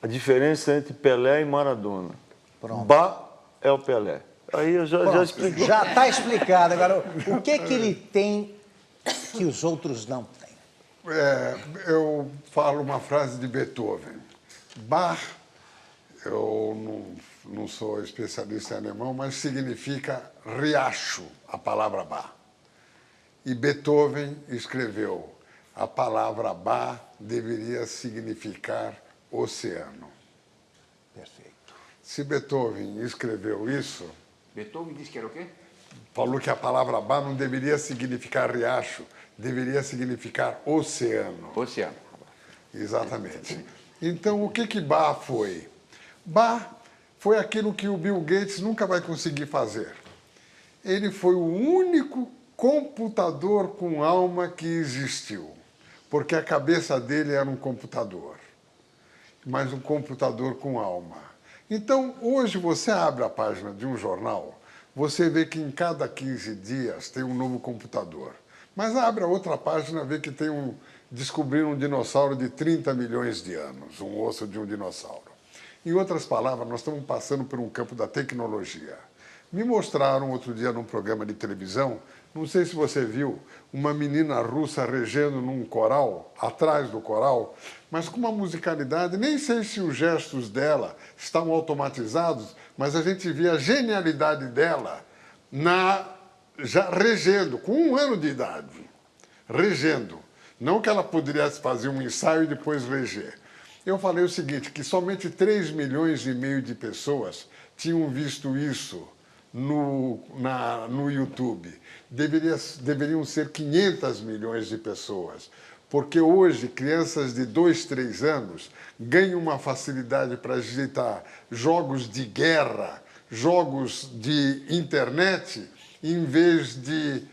A diferença entre Pelé e Maradona. Pronto. Bach é o Pelé. Aí eu já expliquei. Já está explicado. Agora, o que ele tem que os outros não têm? Eu falo uma frase de Beethoven. Bach, eu não sou especialista em alemão, mas significa riacho, a palavra Bach. E Beethoven escreveu, a palavra Bach deveria significar oceano. Perfeito. Se Beethoven escreveu isso... Beethoven disse que era o quê? Falou que a palavra Bach não deveria significar riacho, deveria significar oceano. Oceano. Exatamente. Então, o que Bach foi? Bach foi aquilo que o Bill Gates nunca vai conseguir fazer. Ele foi o único computador com alma que existiu, porque a cabeça dele era um computador, mas um computador com alma. Então, hoje você abre a página de um jornal, você vê que em cada 15 dias tem um novo computador. Mas abre a outra página e vê que descobriram um dinossauro de 30 milhões de anos, um osso de um dinossauro. Em outras palavras, nós estamos passando por um campo da tecnologia. Me mostraram outro dia num programa de televisão, não sei se você viu, uma menina russa regendo num coral, atrás do coral, mas com uma musicalidade, nem sei se os gestos dela estavam automatizados, mas a gente via a genialidade dela já regendo, com 1 ano de idade, regendo. Não que ela pudesse fazer um ensaio e depois reger. Eu falei o seguinte, que somente 3,5 milhões de pessoas tinham visto isso no YouTube. Deveriam ser 500 milhões de pessoas. Porque hoje, crianças de 2, 3 anos ganham uma facilidade para digitar jogos de guerra, jogos de internet, em vez de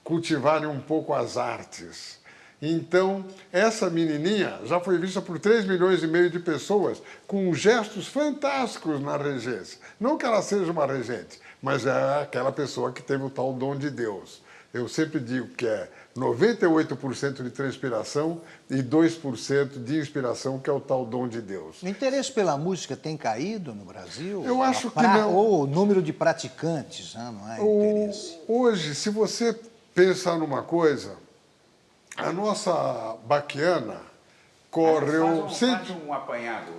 cultivarem um pouco as artes. Então, essa menininha já foi vista por 3,5 milhões de pessoas com gestos fantásticos na regência. Não que ela seja uma regente, mas é aquela pessoa que teve o tal dom de Deus. Eu sempre digo que é 98% de transpiração e 2% de inspiração, que é o tal dom de Deus. O interesse pela música tem caído no Brasil? Eu acho que não. Ou o número de praticantes, né? Não é interesse? Hoje, se você pensar numa coisa, a nossa Baquiana correu... Faz um apanhado.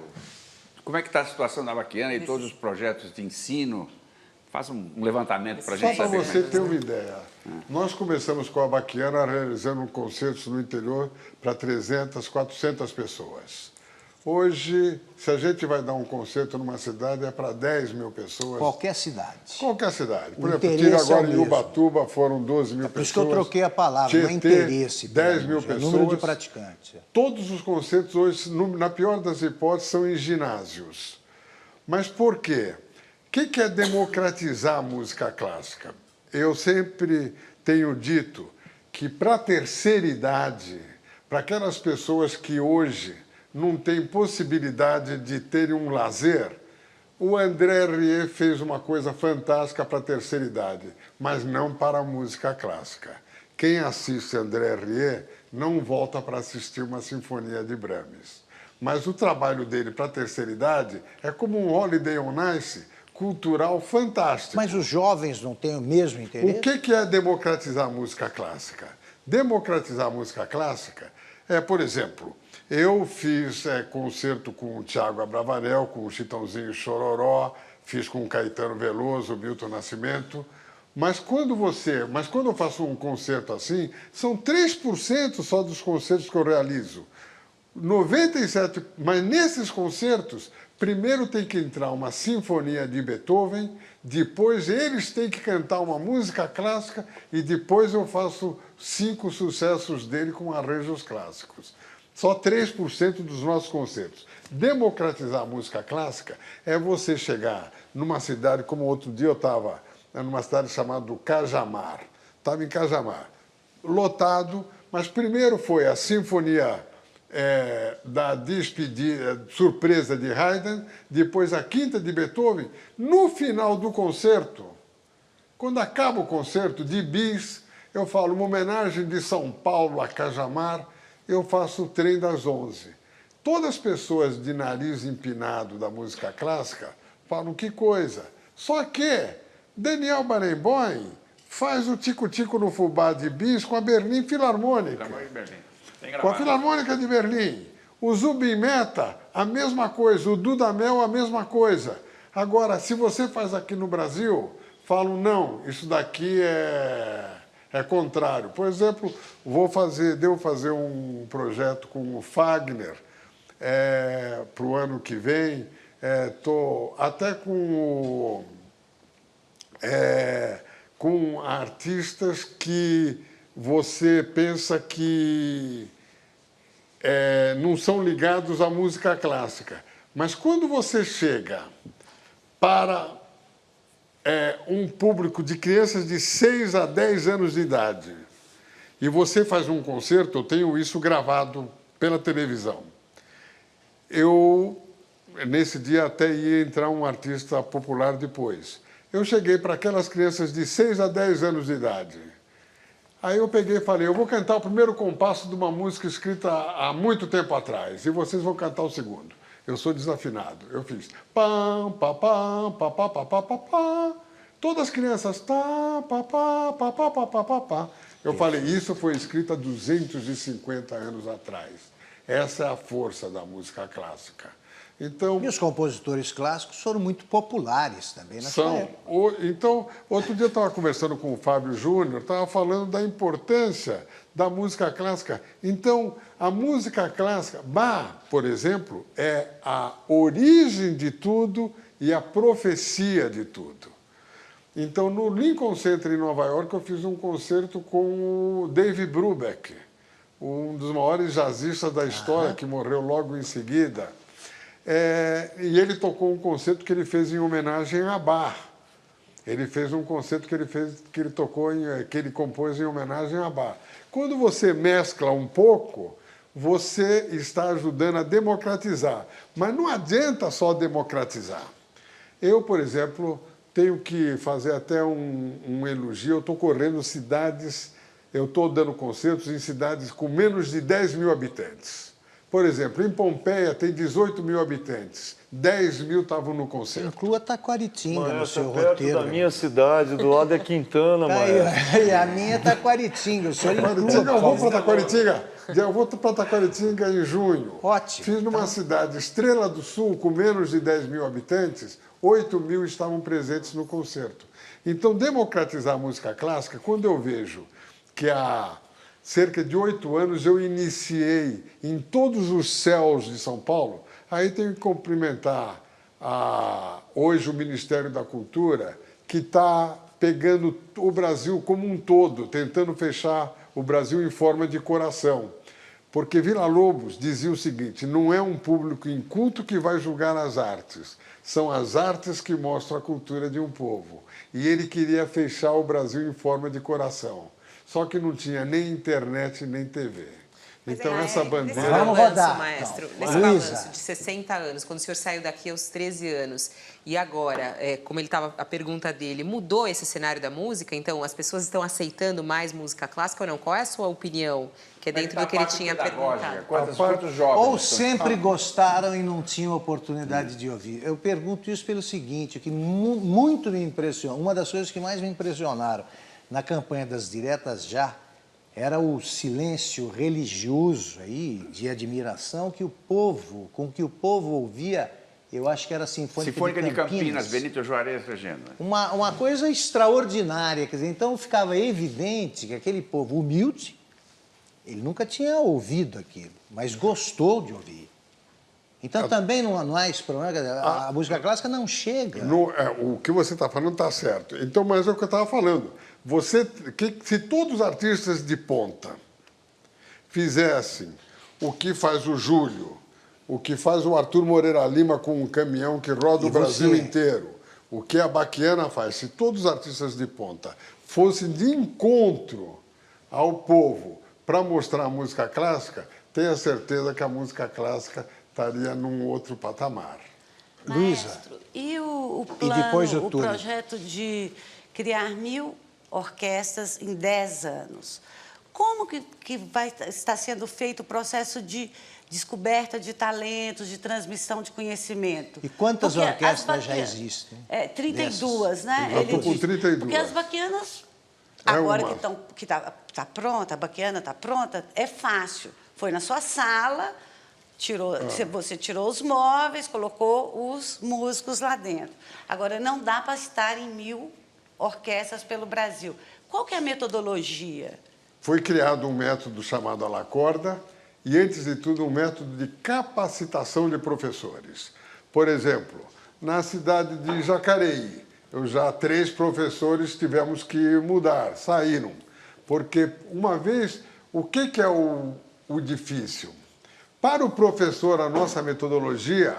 Como é que está a situação da Baquiana e todos os projetos de ensino? Faz um levantamento para a gente saber. Só para você ter uma é. ideia. Nós começamos com a Baquiana realizando concertos no interior para 300, 400 pessoas. Hoje, se a gente vai dar um concerto numa cidade, é para 10 mil pessoas. Qualquer cidade. Qualquer cidade. Por O exemplo, tira agora é em Ubatuba, foram 12 mil pessoas. Por isso que eu troquei a palavra, não é interesse. 10 mil pessoas. É número de praticantes. Todos os concertos hoje, na pior das hipóteses, são em ginásios. Mas por quê? O que é democratizar a música clássica? Eu sempre tenho dito que para a terceira idade, para aquelas pessoas que hoje não têm possibilidade de terem um lazer, o André Rieu fez uma coisa fantástica para a terceira idade, mas não para a música clássica. Quem assiste André Rieu não volta para assistir uma sinfonia de Brahms. Mas o trabalho dele para a terceira idade é como um Holiday on Ice, cultural fantástico. Mas os jovens não têm o mesmo interesse? O que é democratizar a música clássica? Democratizar a música clássica é, por exemplo, eu fiz concerto com o Tiago Abravanel, com o Chitãozinho Chororó, fiz com o Caetano Veloso, o Milton Nascimento, mas quando eu faço um concerto assim, são 3% só dos concertos que eu realizo. 97%, mas nesses concertos, primeiro tem que entrar uma sinfonia de Beethoven, depois eles têm que cantar uma música clássica e depois eu faço 5 sucessos dele com arranjos clássicos. Só 3% dos nossos concertos. Democratizar a música clássica é você chegar numa cidade, como outro dia eu estava numa cidade chamada Cajamar. Estava em Cajamar, lotado, mas primeiro foi a sinfonia da despedida, surpresa de Haydn, depois a quinta de Beethoven. No final do concerto, quando acaba o concerto de bis, eu falo uma homenagem de São Paulo a Cajamar, eu faço o trem das 11. Todas as pessoas de nariz empinado da música clássica falam que coisa. Só que Daniel Barenboim faz o tico-tico no fubá de bis com a Berlim Filarmônica. Com a Filarmônica de Berlim. O Zubin Mehta, a mesma coisa. O Dudamel, a mesma coisa. Agora, se você faz aqui no Brasil, falam, não, isso daqui é contrário. Por exemplo, devo fazer um projeto com o Fagner para o ano que vem. Estou até com artistas que você pensa que não são ligados à música clássica. Mas quando você chega para um público de crianças de 6 a 10 anos de idade e você faz um concerto, eu tenho isso gravado pela televisão. Nesse dia até ia entrar um artista popular depois. Eu cheguei para aquelas crianças de 6 a 10 anos de idade. Aí eu peguei e falei, eu vou cantar o primeiro compasso de uma música escrita há muito tempo atrás, e vocês vão cantar o segundo. Eu sou desafinado. Eu fiz pam, pá, pam, pá, pá, pá, pá, pá, pá. Todas as crianças tá, pá, pá, pá, pá, pá, pá, pá, pá. Eu falei, isso foi escrito há 250 anos atrás. Essa é a força da música clássica. Então, e os compositores clássicos foram muito populares também na sua época. Então, outro dia eu estava conversando com o Fábio Júnior, estava falando da importância da música clássica. Então, a música clássica, Bach, por exemplo, é a origem de tudo e a profecia de tudo. Então, no Lincoln Center, em Nova York, eu fiz um concerto com o Dave Brubeck, um dos maiores jazzistas da história, que morreu logo em seguida. E ele tocou um concerto que ele fez em homenagem a Bach. Ele fez um concerto que ele compôs em homenagem a Bach. Quando você mescla um pouco, você está ajudando a democratizar. Mas não adianta só democratizar. Eu, por exemplo, tenho que fazer até um elogio. Eu estou correndo cidades, eu estou dando concertos em cidades com menos de 10 mil habitantes. Por exemplo, em Pompeia tem 18 mil habitantes, 10 mil estavam no concerto. Inclua Taquaritinga no seu perto roteiro. da minha cidade, do lado é Quintana, Tá maestro. aí, e a minha é Taquaritinga. O senhor Taquaritinga, eu vou para Taquaritinga. Eu vou para Taquaritinga em junho. Ótimo. Fiz numa cidade, Estrela do Sul, com menos de 10 mil habitantes, 8 mil estavam presentes no concerto. Então, democratizar a música clássica, quando eu vejo que há cerca de 8 anos eu iniciei em todos os céus de São Paulo, aí tenho que cumprimentar hoje o Ministério da Cultura, que está pegando o Brasil como um todo, tentando fechar o Brasil em forma de coração. Porque Villa-Lobos dizia o seguinte: não é um público inculto que vai julgar as artes, são as artes que mostram a cultura de um povo. E ele queria fechar o Brasil em forma de coração. Só que não tinha nem internet, nem TV. Então, essa bandeira... Nesse Vamos balanço, rodar, maestro, então. nesse Luísa. balanço de 60 anos, quando o senhor saiu daqui aos 13 anos, e agora, como ele estava, a pergunta dele, mudou esse cenário da música? Então, as pessoas estão aceitando mais música clássica ou não? Qual é a sua opinião, que é dentro do que ele tinha perguntado? Quantos jovens? Ou sempre gostaram e não tinham oportunidade de ouvir. Eu pergunto isso pelo seguinte, que muito me impressionou, uma das coisas que mais me impressionaram na campanha das diretas já, era o silêncio religioso aí, de admiração com que o povo ouvia, eu acho que era a Sinfônica de Campinas, Benito Juarez regendo. Uma coisa extraordinária, quer dizer, então ficava evidente que aquele povo humilde, ele nunca tinha ouvido aquilo, mas gostou de ouvir. Então também não há esse problema, a música clássica não chega. O que você está falando está certo. Então, mas é o que eu estava falando. Se todos os artistas de ponta fizessem o que faz o Júlio, o que faz o Arthur Moreira Lima com um caminhão que roda o Brasil inteiro, o que a Baquiana faz, se todos os artistas de ponta fossem de encontro ao povo para mostrar a música clássica, tenha certeza que a música clássica estaria num outro patamar. Luísa. Maestro, e o plano, E depois o o Túlio. projeto de criar 1000 orquestras em 10 anos? Como que vai estar sendo feito o processo de descoberta de talentos, de transmissão de conhecimento? E quantas Porque orquestras já existem? 32, dessas? né? Eu estou com 32. Porque as baquianas, É agora uma. que tá pronta, a baquiana está pronta, é fácil. Foi na sua sala, você tirou os móveis, colocou os músicos lá dentro. Agora, não dá para estar em 1000 orquestras pelo Brasil. Qual que é a metodologia? Foi criado um método chamado à la corda e, antes de tudo, um método de capacitação de professores. Por exemplo, na cidade de Jacareí, 3 professores tivemos que mudar, saíram. Porque, uma vez, o que é o difícil? Para o professor, a nossa metodologia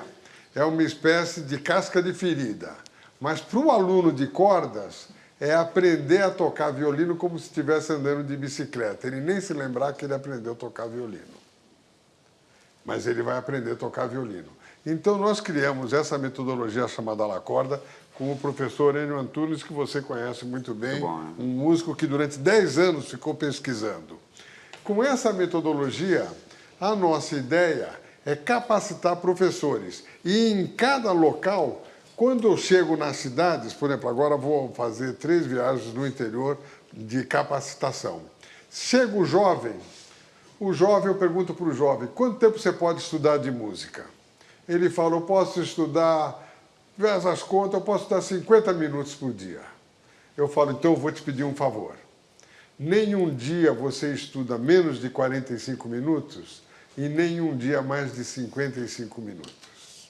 é uma espécie de casca de ferida. Mas para o aluno de cordas, é aprender a tocar violino como se estivesse andando de bicicleta. Ele nem se lembrar que ele aprendeu a tocar violino. Mas ele vai aprender a tocar violino. Então, nós criamos essa metodologia chamada à la corda com o professor Enio Antunes, que você conhece muito bem, um músico que durante 10 anos ficou pesquisando. Com essa metodologia, a nossa ideia é capacitar professores. E em cada local, quando eu chego nas cidades, por exemplo, agora vou fazer 3 viagens no interior de capacitação. Chega o jovem, eu pergunto para o jovem, quanto tempo você pode estudar de música? Ele fala, eu posso estudar, faz as contas, eu posso estudar 50 minutos por dia. Eu falo, então eu vou te pedir um favor. Nenhum dia você estuda menos de 45 minutos e nenhum dia mais de 55 minutos.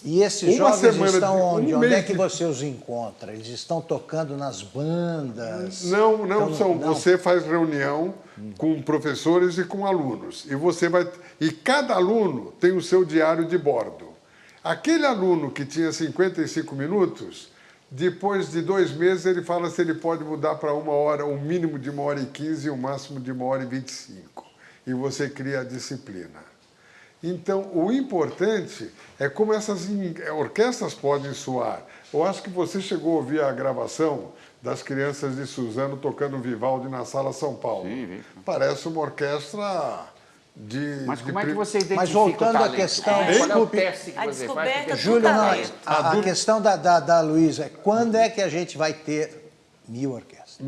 E esses Uma jovens semana estão de- onde? um Onde é mês que de- você os encontra? Eles estão tocando nas bandas? Não, Então, são. não. Você faz reunião com professores e com alunos. E cada aluno tem o seu diário de bordo. Aquele aluno que tinha 55 minutos, depois de 2 meses, ele fala se ele pode mudar para 1 hora, um mínimo de 1h15 e um máximo de 1h25. E você cria a disciplina. Então, o importante é como essas orquestras podem soar. Eu acho que você chegou a ouvir a gravação das crianças de Suzano tocando Vivaldi na Sala São Paulo. Sim, vi. Parece uma orquestra Mas como é que você identifica Mas voltando o à talento? questão- Qual é o Desculpe. teste que A você descoberta faz? do Júlio, não, talento. a questão da Luísa é quando é que a gente vai ter 1000 orquestras?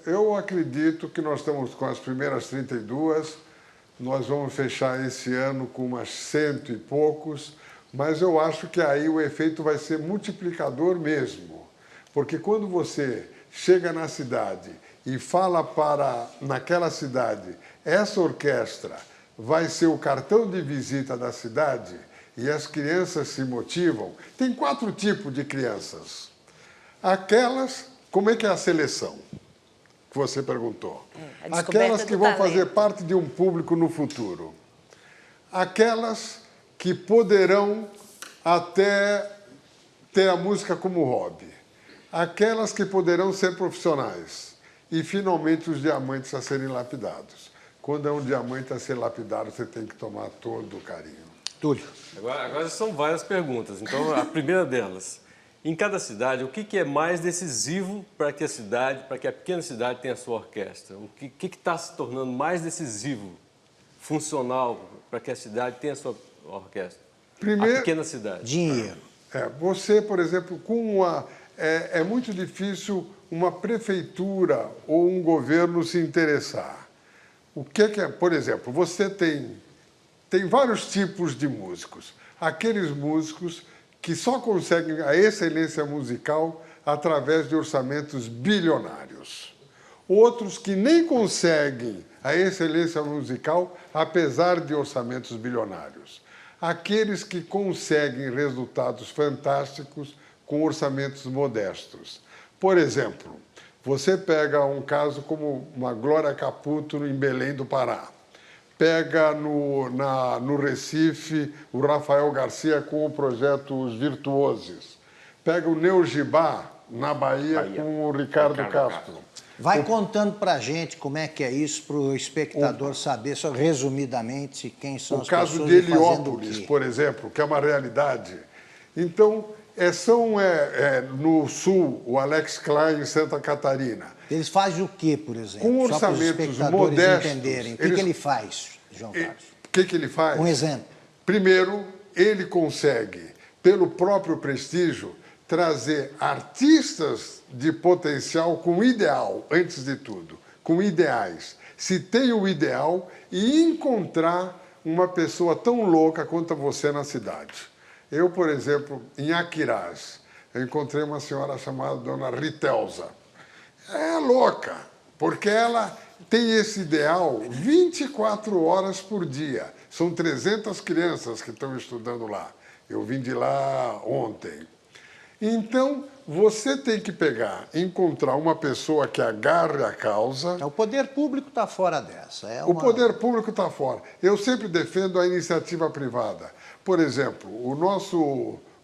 Eu acredito que nós estamos com as primeiras 32, nós vamos fechar esse ano com umas 100 e poucos, mas eu acho que aí o efeito vai ser multiplicador mesmo. Porque quando você chega na cidade e fala naquela cidade, essa orquestra vai ser o cartão de visita da cidade e as crianças se motivam. Tem 4 tipos de crianças. Aquelas, como é que é a seleção? Que você perguntou. a descoberta Aquelas que do vão talento. fazer parte de um público no futuro. Aquelas que poderão até ter a música como hobby. Aquelas que poderão ser profissionais. E, finalmente, os diamantes a serem lapidados. Quando é um diamante a ser lapidado, você tem que tomar todo o carinho. Túlio. Agora são várias perguntas. Então, a primeira delas. Em cada cidade, o que é mais decisivo para que a pequena cidade tenha a sua orquestra? O que está se tornando mais decisivo, funcional, para que a cidade tenha a sua orquestra? Primeiro- A pequena cidade. Dinheiro. Você, por exemplo, é muito difícil uma prefeitura ou um governo se interessar. O que é? Por exemplo, você tem vários tipos de músicos. Aqueles músicos que só conseguem a excelência musical através de orçamentos bilionários. Outros que nem conseguem a excelência musical apesar de orçamentos bilionários. Aqueles que conseguem resultados fantásticos com orçamentos modestos. Por exemplo, você pega um caso como uma Glória Caputo em Belém do Pará. Pega no Recife o Rafael Garcia com o projeto Os Virtuosos. Pega o Neu Gibá na Bahia com o Ricardo Castro. Vai contando pra gente como é que é isso, para o espectador saber, só resumidamente, quem são O as caso pessoas de e fazendo o Heliópolis, quê. por exemplo, que é uma realidade. Então, no Sul, o Alex Klein em Santa Catarina. Eles fazem o quê, por exemplo? Com Só para os orçamentos espectadores modestos, entenderem. O que, eles- que ele faz, João E Carlos? o que ele faz? Um exemplo. Primeiro, ele consegue, pelo próprio prestígio, trazer artistas de potencial com ideal, antes de tudo, com ideais. Se tem o ideal e encontrar uma pessoa tão louca quanto você na cidade. Eu, por exemplo, em Aquiraz, eu encontrei uma senhora chamada Dona Ritelza. É louca, porque ela tem esse ideal 24 horas por dia. São 300 crianças que estão estudando lá. Eu vim de lá ontem. Então, você tem que encontrar uma pessoa que agarre a causa. O poder público está fora dessa. O poder público está fora. Eu sempre defendo a iniciativa privada. Por exemplo,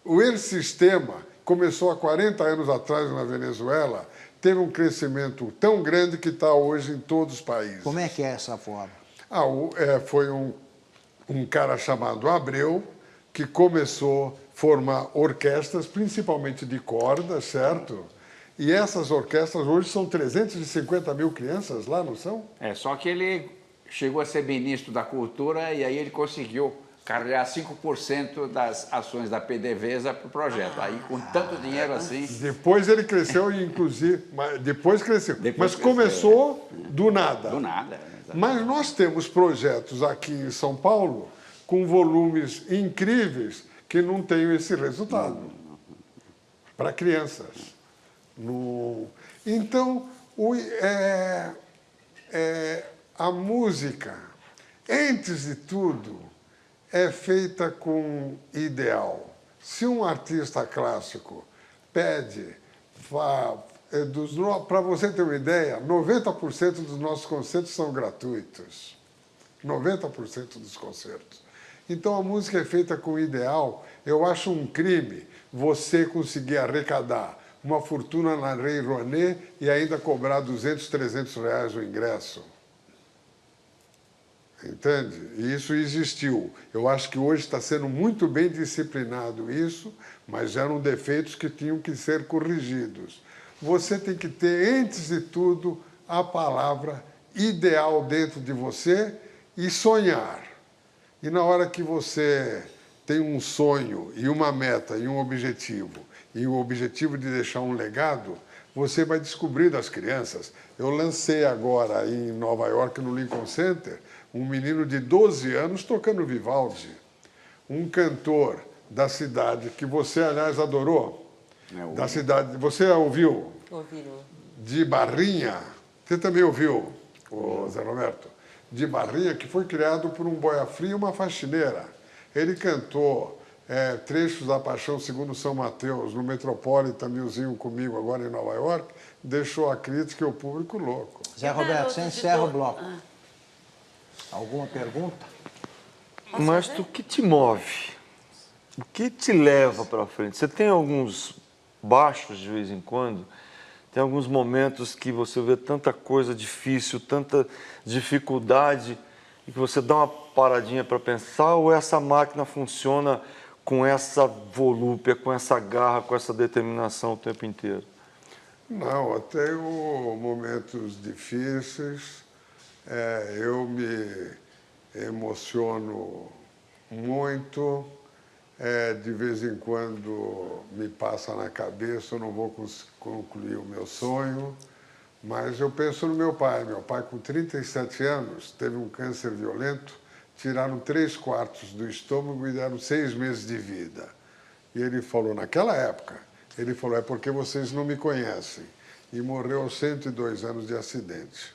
o El-Sistema começou há 40 anos atrás na Venezuela, teve um crescimento tão grande que está hoje em todos os países. Como é que é essa forma? Foi um cara chamado Abreu que começou a formar orquestras, principalmente de corda, certo? E essas orquestras hoje são 350 mil crianças lá, não são? Só que ele chegou a ser ministro da Cultura e aí ele conseguiu carregar 5% das ações da PDVSA para o projeto. Aí, com tanto dinheiro assim... Depois ele cresceu, inclusive... Depois cresceu. Mas cresceu, começou do nada. Do nada. Mas nós temos projetos aqui em São Paulo com volumes incríveis que não têm esse resultado para crianças. Então, a música, antes de tudo, é feita com ideal. Se um artista clássico pede, para você ter uma ideia, 90% dos nossos concertos são gratuitos. 90% dos concertos. Então a música é feita com ideal. Eu acho um crime você conseguir arrecadar uma fortuna na Lei Rouanet e ainda cobrar 200, 300 reais o ingresso. Entende? E isso existiu. Eu acho que hoje está sendo muito bem disciplinado isso, mas eram defeitos que tinham que ser corrigidos. Você tem que ter, antes de tudo, a palavra ideal dentro de você e sonhar. E na hora que você tem um sonho e uma meta e um objetivo, e o objetivo de deixar um legado, você vai descobrir das crianças. Eu lancei agora em Nova York, no Lincoln Center, um menino de 12 anos tocando Vivaldi. Um cantor da cidade, que você, aliás, adorou. Da cidade, você ouviu? Ouvi. De Barrinha. Você também ouviu, o Zé Roberto? De Barrinha, que foi criado por um boia fria e uma faxineira. Ele cantou trechos da Paixão segundo São Mateus no Metropolitan Museum comigo agora em Nova York, deixou a crítica e o público louco. Zé Roberto, você encerra o bloco. Alguma pergunta? Mas o que te move? O que te leva para frente? Você tem alguns baixos de vez em quando? Tem alguns momentos que você vê tanta coisa difícil, tanta dificuldade, e que você dá uma paradinha para pensar, ou essa máquina funciona com essa volúpia, com essa garra, com essa determinação o tempo inteiro? Não, eu tenho momentos difíceis, eu me emociono muito, de vez em quando me passa na cabeça, eu não vou concluir o meu sonho, mas eu penso no meu pai. Meu pai, com 37 anos, teve um câncer violento, tiraram 3/4 do estômago e deram 6 meses de vida. E ele falou, naquela época, ele falou, é porque vocês não me conhecem. E morreu aos 102 anos de acidente.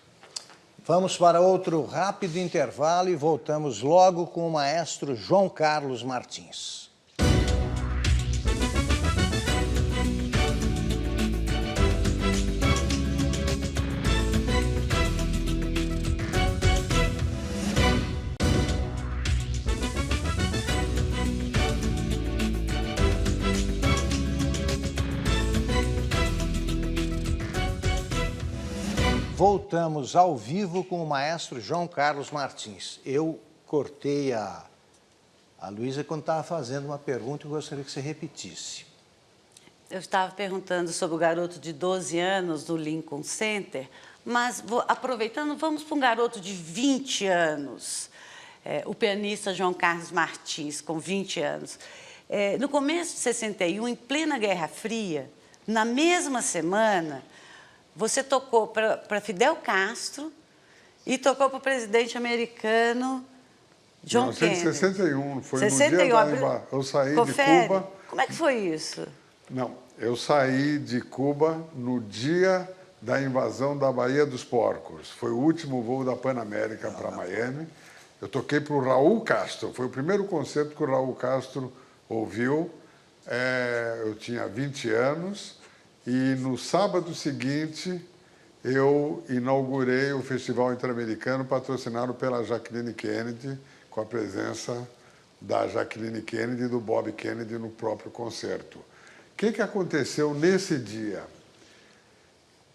Vamos para outro rápido intervalo e voltamos logo com o maestro João Carlos Martins. Voltamos ao vivo com o maestro João Carlos Martins. Eu cortei a Luísa quando estava fazendo uma pergunta e gostaria que você repetisse. Eu estava perguntando sobre o garoto de 12 anos do Lincoln Center, mas aproveitando, vamos para um garoto de 20 anos, o pianista João Carlos Martins, com 20 anos. No começo de 61, em plena Guerra Fria, na mesma semana, você tocou para Fidel Castro e tocou para o presidente americano John Kennedy. 1961, foi 61, no dia da invasão. Eu saí de Cuba... Como é que foi isso? Não, eu saí de Cuba no dia da invasão da Baía dos Porcos. Foi o último voo da Pan América para Miami. Eu toquei para o Raul Castro. Foi o primeiro concerto que o Raul Castro ouviu. Eu tinha 20 anos. E no sábado seguinte, eu inaugurei o Festival Interamericano, patrocinado pela Jacqueline Kennedy, com a presença da Jacqueline Kennedy e do Bob Kennedy no próprio concerto. O que aconteceu nesse dia?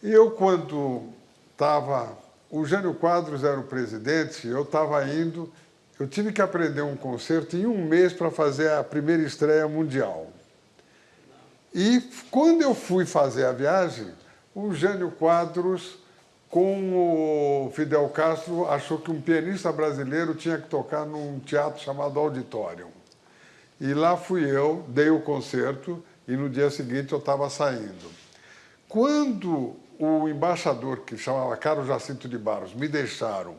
Eu, quando estava... O Jânio Quadros era o presidente, eu estava indo... Eu tive que aprender um concerto em um mês para fazer a primeira estreia mundial. E quando eu fui fazer a viagem, o Jânio Quadros, com o Fidel Castro, achou que um pianista brasileiro tinha que tocar num teatro chamado Auditorium. E lá fui eu, dei o concerto, e no dia seguinte eu estava saindo. Quando o embaixador, que chamava Carlos Jacinto de Barros, me deixaram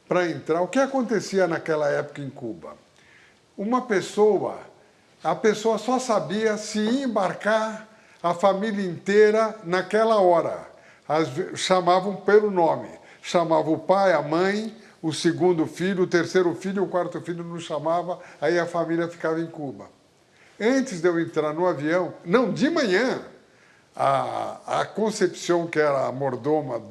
para entrar, o que acontecia naquela época em Cuba? A pessoa só sabia se ia embarcar a família inteira naquela hora. Chamavam pelo nome. Chamavam o pai, a mãe, o segundo filho, o terceiro filho, o quarto filho não chamava, aí a família ficava em Cuba. antes de eu entrar no avião, não, de manhã, a Concepción, que era a mordoma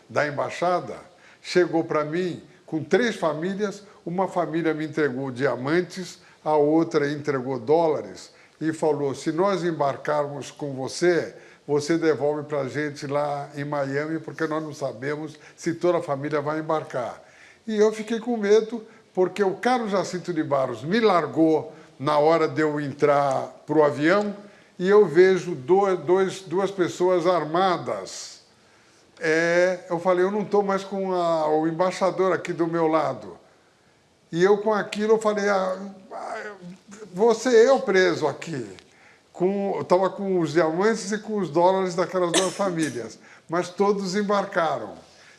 da embaixada, chegou para mim com 3 famílias. Uma família me entregou diamantes, a outra entregou dólares e falou: se nós embarcarmos com você, você devolve para a gente lá em Miami, porque nós não sabemos se toda a família vai embarcar. E eu fiquei com medo, porque o Carlos Jacinto de Barros me largou na hora de eu entrar para o avião e eu vejo duas pessoas armadas. Eu falei: eu não estou mais com o embaixador aqui do meu lado. E eu, com aquilo, eu falei: vou ser eu preso aqui. Eu estava com os diamantes e com os dólares daquelas 2 famílias, mas todos embarcaram.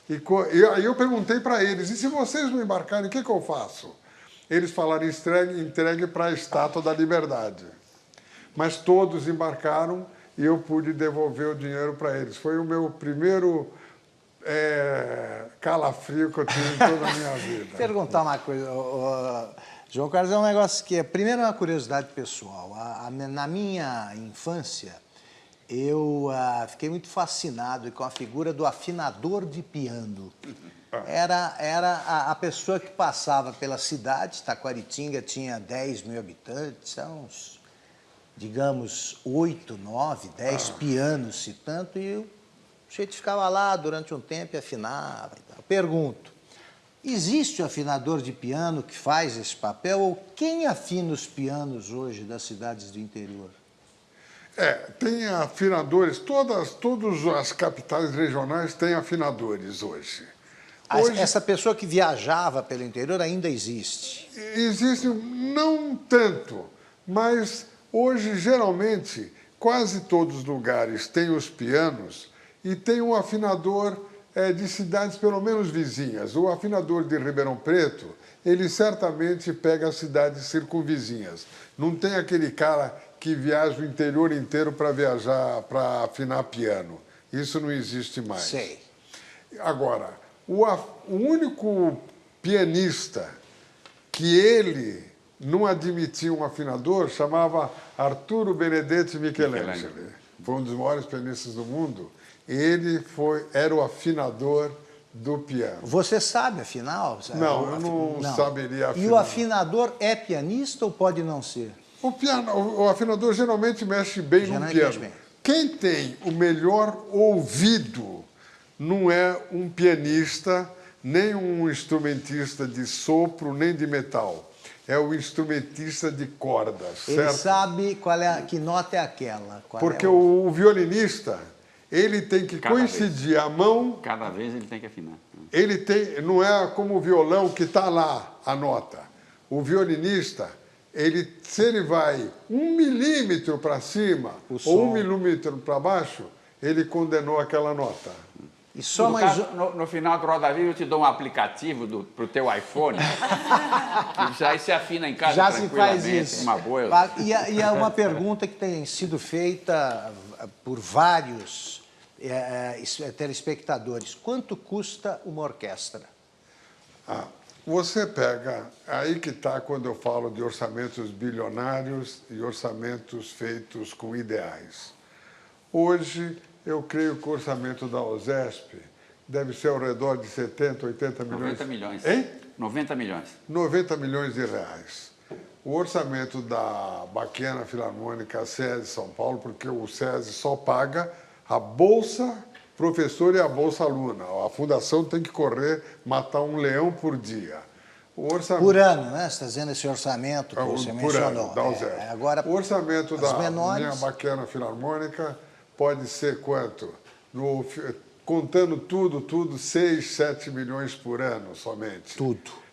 E aí eu perguntei para eles: e se vocês não embarcarem, o que eu faço? Eles falaram: entregue para a Estátua da Liberdade. Mas todos embarcaram e eu pude devolver o dinheiro para eles. Foi o meu primeiro calafrio que eu tive em toda a minha vida. Perguntar uma coisa, João Carlos, é um negócio que, primeiro, é uma curiosidade pessoal. Na minha infância, eu fiquei muito fascinado com a figura do afinador de piano. Era a pessoa que passava pela cidade. Taquaritinga tinha 10 mil habitantes, uns, digamos, 8, 9, 10 pianos, se tanto, e o sujeito ficava lá durante um tempo e afinava. Pergunto: existe um afinador de piano que faz esse papel, ou quem afina os pianos hoje das cidades do interior? Tem afinadores, todas as capitais regionais têm afinadores hoje. Essa pessoa que viajava pelo interior ainda existe? Existe, não tanto, mas hoje, geralmente, quase todos os lugares têm os pianos e tem um afinador de cidades pelo menos vizinhas. O afinador de Ribeirão Preto, ele certamente pega as cidades circunvizinhas. Não tem aquele cara que viaja o interior inteiro para viajar, para afinar piano. Isso não existe mais. Sei. Agora, o único pianista que ele não admitia um afinador chamava Arturo Benedetti Michelangelo. Foi um dos maiores pianistas do mundo. Ele era o afinador do piano. Você sabe afinar? Não, eu não saberia afinar. E o afinador é pianista ou pode não ser? O afinador geralmente mexe bem no piano. Quem tem o melhor ouvido não é um pianista, nem um instrumentista de sopro, nem de metal. É o instrumentista de cordas, certo? Ele sabe que nota é aquela. Porque o violinista, ele tem que coincidir a mão... Cada vez ele tem que afinar. Não é como o violão que está lá a nota. O violinista, se ele vai 1 milímetro para cima ou 1 milímetro para baixo, ele condenou aquela nota. E só no final do Roda Viva eu te dou um aplicativo para o teu iPhone. Aí você afina em casa já se faz isso. Uma boa. E é uma pergunta que tem sido feita por vários telespectadores. Quanto custa uma orquestra? Você pega... Aí que está quando eu falo de orçamentos bilionários e orçamentos feitos com ideais. Hoje... eu creio que o orçamento da OSESP deve ser ao redor de 70, 80 milhões. 90 milhões. Hein? 90 milhões. 90 milhões de reais. O orçamento da Baquiana Filarmônica SESI São Paulo, porque o SESI só paga a Bolsa Professor e a Bolsa Aluna. A fundação tem que correr, matar um leão por dia. Por ano, né? Você está dizendo esse orçamento que você mencionou. Ano, da OSESP. Agora, o orçamento da menores... minha Baquiana Filarmônica pode ser quanto? Contando tudo, 6, 7 milhões por ano somente.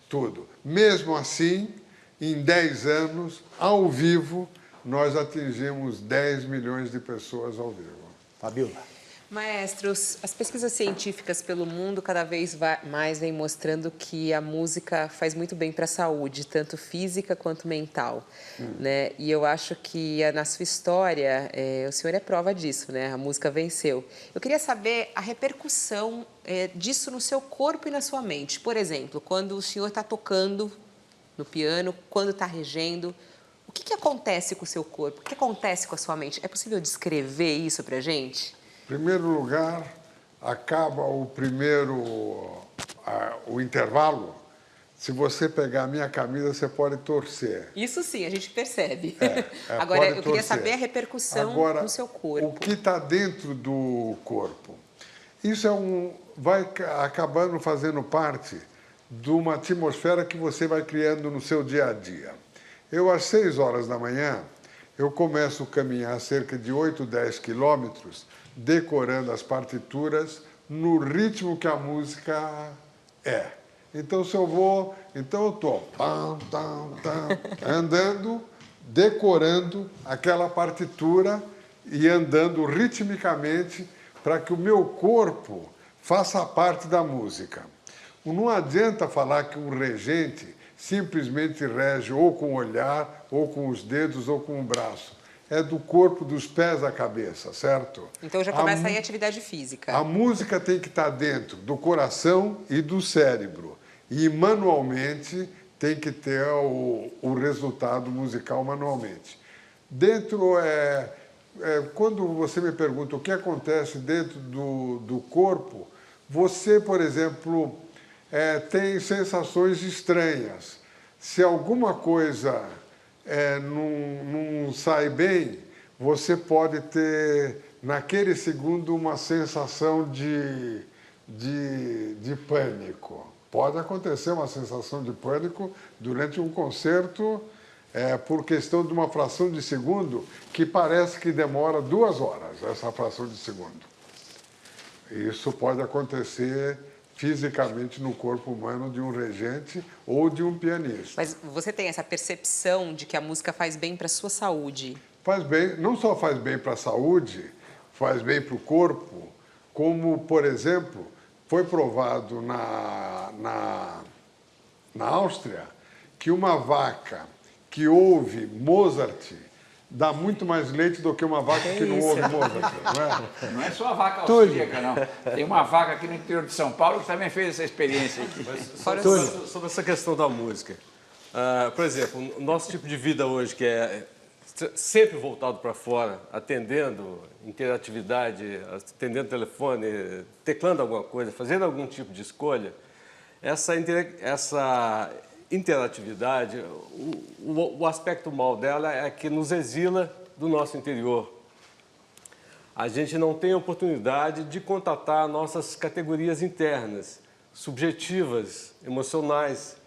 Tudo. Mesmo assim, em 10 anos, ao vivo, nós atingimos 10 milhões de pessoas ao vivo. Fabiola. Maestros, as pesquisas científicas pelo mundo cada vez mais vêm mostrando que a música faz muito bem para a saúde, tanto física quanto mental, né? E eu acho que na sua história, o senhor é prova disso, né? A música venceu. Eu queria saber a repercussão disso no seu corpo e na sua mente. Por exemplo, quando o senhor está tocando no piano, quando está regendo, O que acontece com o seu corpo? O que acontece com a sua mente? É possível descrever isso pra gente? Em primeiro lugar, acaba o intervalo. Se você pegar a minha camisa, você pode torcer. Isso sim, a gente percebe. Agora, eu queria saber a repercussão no seu corpo. O que está dentro do corpo. Isso vai acabando fazendo parte de uma atmosfera que você vai criando no seu dia a dia. Eu, às 6 horas da manhã, eu começo a caminhar cerca de 8, 10 quilômetros, decorando as partituras no ritmo que a música é. Então, se eu vou... Então, eu estou andando, decorando aquela partitura e andando ritmicamente para que o meu corpo faça parte da música. Não adianta falar que um regente simplesmente rege ou com o olhar, ou com os dedos, ou com o braço. É do corpo, dos pés à cabeça, certo? Então já começa aí a atividade física. A música tem que estar dentro do coração e do cérebro. E manualmente tem que ter o resultado musical manualmente. Quando você me pergunta o que acontece dentro do corpo, você, por exemplo, tem sensações estranhas. Se alguma coisa não sai bem, você pode ter, naquele segundo, uma sensação de pânico. Pode acontecer uma sensação de pânico durante um concerto, por questão de uma fração de segundo, que parece que demora 2 horas, essa fração de segundo. Isso pode acontecer fisicamente no corpo humano de um regente ou de um pianista. Mas você tem essa percepção de que a música faz bem para a sua saúde? Faz bem, não só faz bem para a saúde, faz bem para o corpo, como, por exemplo, foi provado na Áustria que uma vaca que ouve Mozart dá muito mais leite do que uma vaca que não ouve Mozart, não é? Não é só a vaca austríaca, não. Tem uma vaca aqui no interior de São Paulo que também fez essa experiência aqui. Sobre essa questão da música. Por exemplo, o nosso tipo de vida hoje, que é sempre voltado para fora, atendendo interatividade, atendendo telefone, teclando alguma coisa, fazendo algum tipo de escolha, essa interatividade, o aspecto mal dela é que nos exila do nosso interior. A gente não tem a oportunidade de contatar nossas categorias internas, subjetivas, emocionais,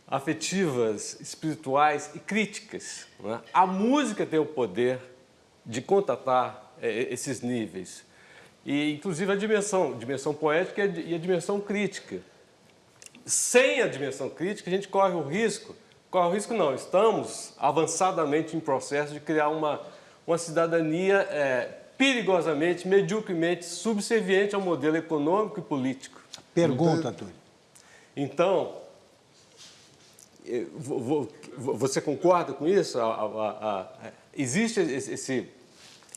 afetivas, espirituais e críticas, não é? A música tem o poder de contatar esses níveis. E, inclusive, a dimensão poética e a dimensão crítica. Sem a dimensão crítica, a gente corre o risco não, estamos avançadamente em processo de criar uma cidadania perigosamente, medíocremente subserviente ao modelo econômico e político. Pergunta, Túlio. Então, você concorda com isso? Existe esse...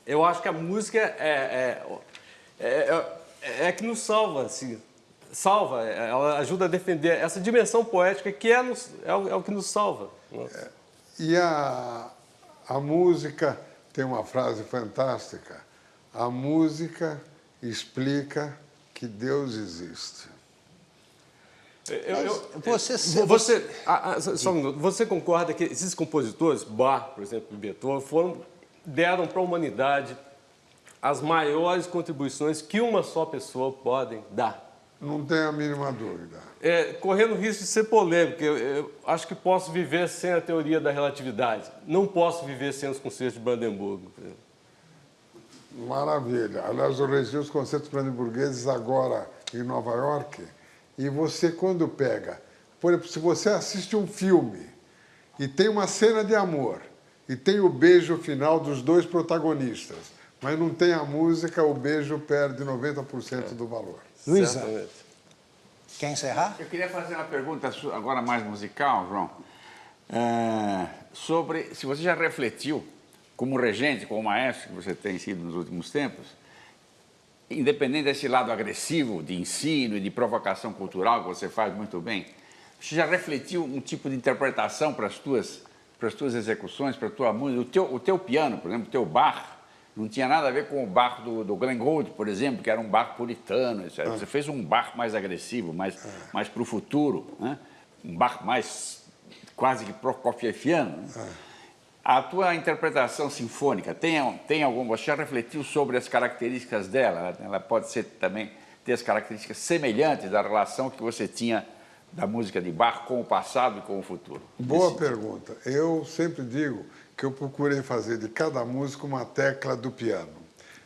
Eu acho que a música é que nos salva, assim. Ela ajuda a defender essa dimensão poética que é o que nos salva. E a música tem uma frase fantástica. A música explica que Deus existe. Só um minuto. Você concorda que esses compositores, Bach, por exemplo, e Beethoven, deram para a humanidade as maiores contribuições que uma só pessoa pode dar? Não tenho a mínima dúvida. Correndo o risco de ser polêmico, eu acho que posso viver sem a teoria da relatividade. Não posso viver sem os concertos de Brandenburgo. Maravilha. Aliás, eu regi os concertos brandenburgueses agora em Nova York. E você, quando pega... Por exemplo, se você assiste um filme e tem uma cena de amor e tem o beijo final dos 2 protagonistas, mas não tem a música, o beijo perde 90% do valor. Luísa, Certamente. quer encerrar? Eu queria fazer uma pergunta agora mais musical, João, sobre se você já refletiu, como regente, como maestro que você tem sido nos últimos tempos, independente desse lado agressivo de ensino e de provocação cultural que você faz muito bem, você já refletiu um tipo de interpretação para para as tuas execuções, para a tua música. O teu piano, por exemplo, o teu bar, não tinha nada a ver com o bar do Glenn Gould, por exemplo, que era um bar puritano. Etc. Você fez um bar mais agressivo, mais para o futuro, né? Um bar mais quase que prokofieviano. Né? A tua interpretação sinfônica, tem algum? Você já refletiu sobre as características dela? Ela pode ser também ter as características semelhantes da relação que você tinha da música de Bach com o passado e com o futuro? Boa pergunta. Eu sempre digo que eu procurei fazer de cada música uma tecla do piano.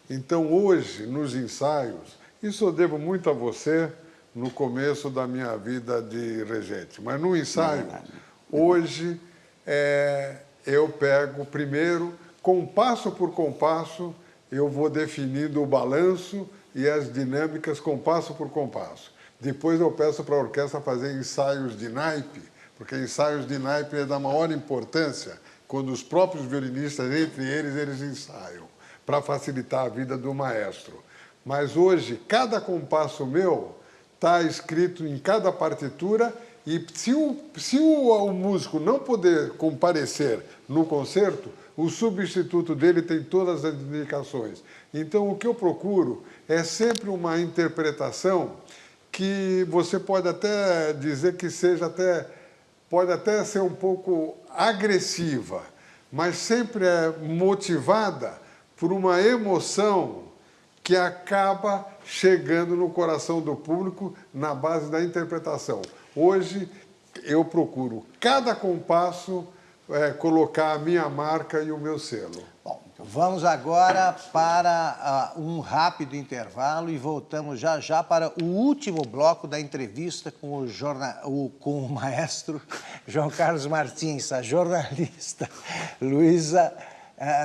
Então, hoje, nos ensaios, isso eu devo muito a você no começo da minha vida de regente, mas no ensaio, hoje, eu pego primeiro, compasso por compasso, eu vou definindo o balanço e as dinâmicas compasso por compasso. Depois eu peço para a orquestra fazer ensaios de naipe, porque ensaios de naipe é da maior importância quando os próprios violinistas, entre eles ensaiam, para facilitar a vida do maestro. Mas hoje, cada compasso meu está escrito em cada partitura e se o músico não poder comparecer no concerto, o substituto dele tem todas as indicações. Então, o que eu procuro é sempre uma interpretação que você pode até dizer que pode até ser um pouco agressiva, mas sempre é motivada por uma emoção que acaba chegando no coração do público na base da interpretação. Hoje, eu procuro, cada compasso, colocar a minha marca e o meu selo. Bom, então vamos agora para um rápido intervalo e voltamos já para o último bloco da entrevista com o maestro João Carlos Martins. A jornalista Luísa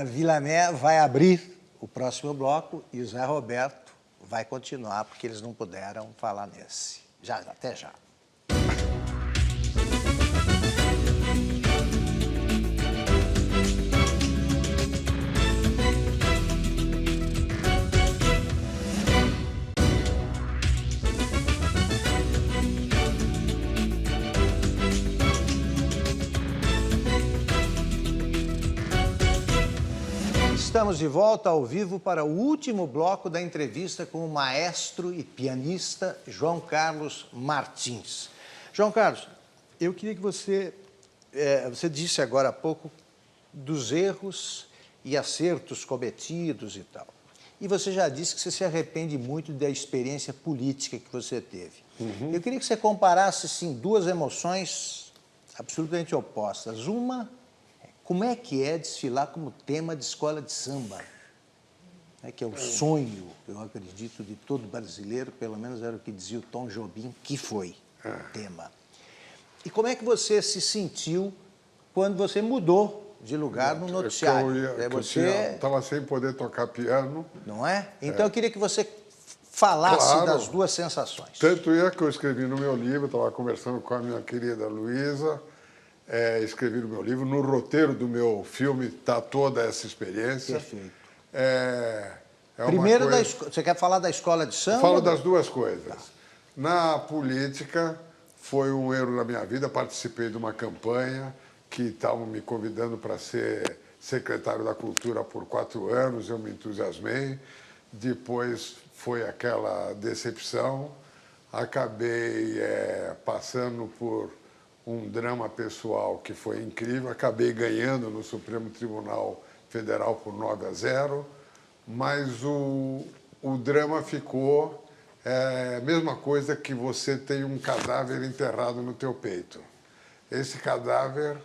Vilané vai abrir o próximo bloco e o Zé Roberto vai continuar, porque eles não puderam falar nesse. Até já. Estamos de volta ao vivo para o último bloco da entrevista com o maestro e pianista João Carlos Martins. João Carlos, eu queria que você disse agora há pouco dos erros e acertos cometidos e tal. E você já disse que você se arrepende muito da experiência política que você teve. Eu queria que você comparasse, sim, duas emoções absolutamente opostas. Uma, como é que é desfilar como tema de escola de samba? Que é o sonho, eu acredito, de todo brasileiro, pelo menos era o que dizia o Tom Jobim, que foi o tema. E como é que você se sentiu quando você mudou de lugar no noticiário? Você estava sem poder tocar piano. Não é? Então eu queria que você falasse das duas sensações. Tanto é que eu escrevi no meu livro, estava conversando com a minha querida Luísa, escrevi no meu livro, no roteiro do meu filme está toda essa experiência. Perfeito. Primeiro, você quer falar da escola de samba? Falo das duas coisas. Tá. Na política, foi um erro na minha vida, participei de uma campanha que estavam me convidando para ser secretário da Cultura por 4 anos, eu me entusiasmei, depois foi aquela decepção, acabei passando por um drama pessoal que foi incrível, acabei ganhando no Supremo Tribunal Federal por 9-0, mas o drama ficou a mesma coisa que você tem um cadáver enterrado no teu peito. Esse cadáver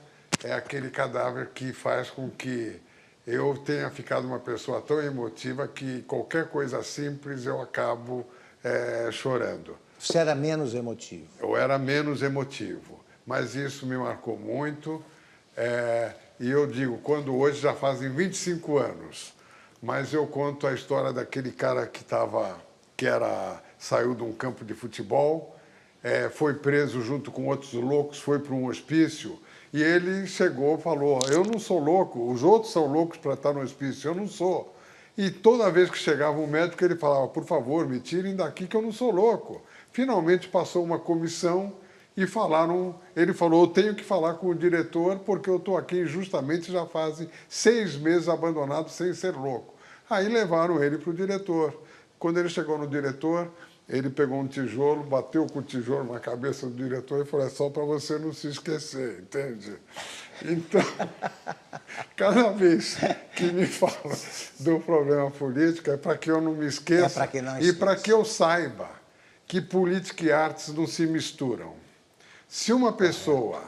é aquele cadáver que faz com que eu tenha ficado uma pessoa tão emotiva que qualquer coisa simples eu acabo chorando. Você era menos emotivo? Eu era menos emotivo. Mas isso me marcou muito, e eu digo, quando hoje já fazem 25 anos, mas eu conto a história daquele cara saiu de um campo de futebol, foi preso junto com outros loucos, foi para um hospício, e ele chegou e falou, eu não sou louco, os outros são loucos para estar no hospício, eu não sou. E toda vez que chegava um médico, ele falava, por favor, me tirem daqui que eu não sou louco. Finalmente passou uma comissão, e ele falou, eu tenho que falar com o diretor porque eu estou aqui injustamente já fazem 6 meses abandonado sem ser louco. Aí levaram ele para o diretor. Quando ele chegou no diretor, ele pegou um tijolo, bateu com o tijolo na cabeça do diretor e falou, é só para você não se esquecer, entende? Então, cada vez que me fala do problema político, é para que eu não me esqueça e para que eu saiba que política e artes não se misturam. Se uma pessoa,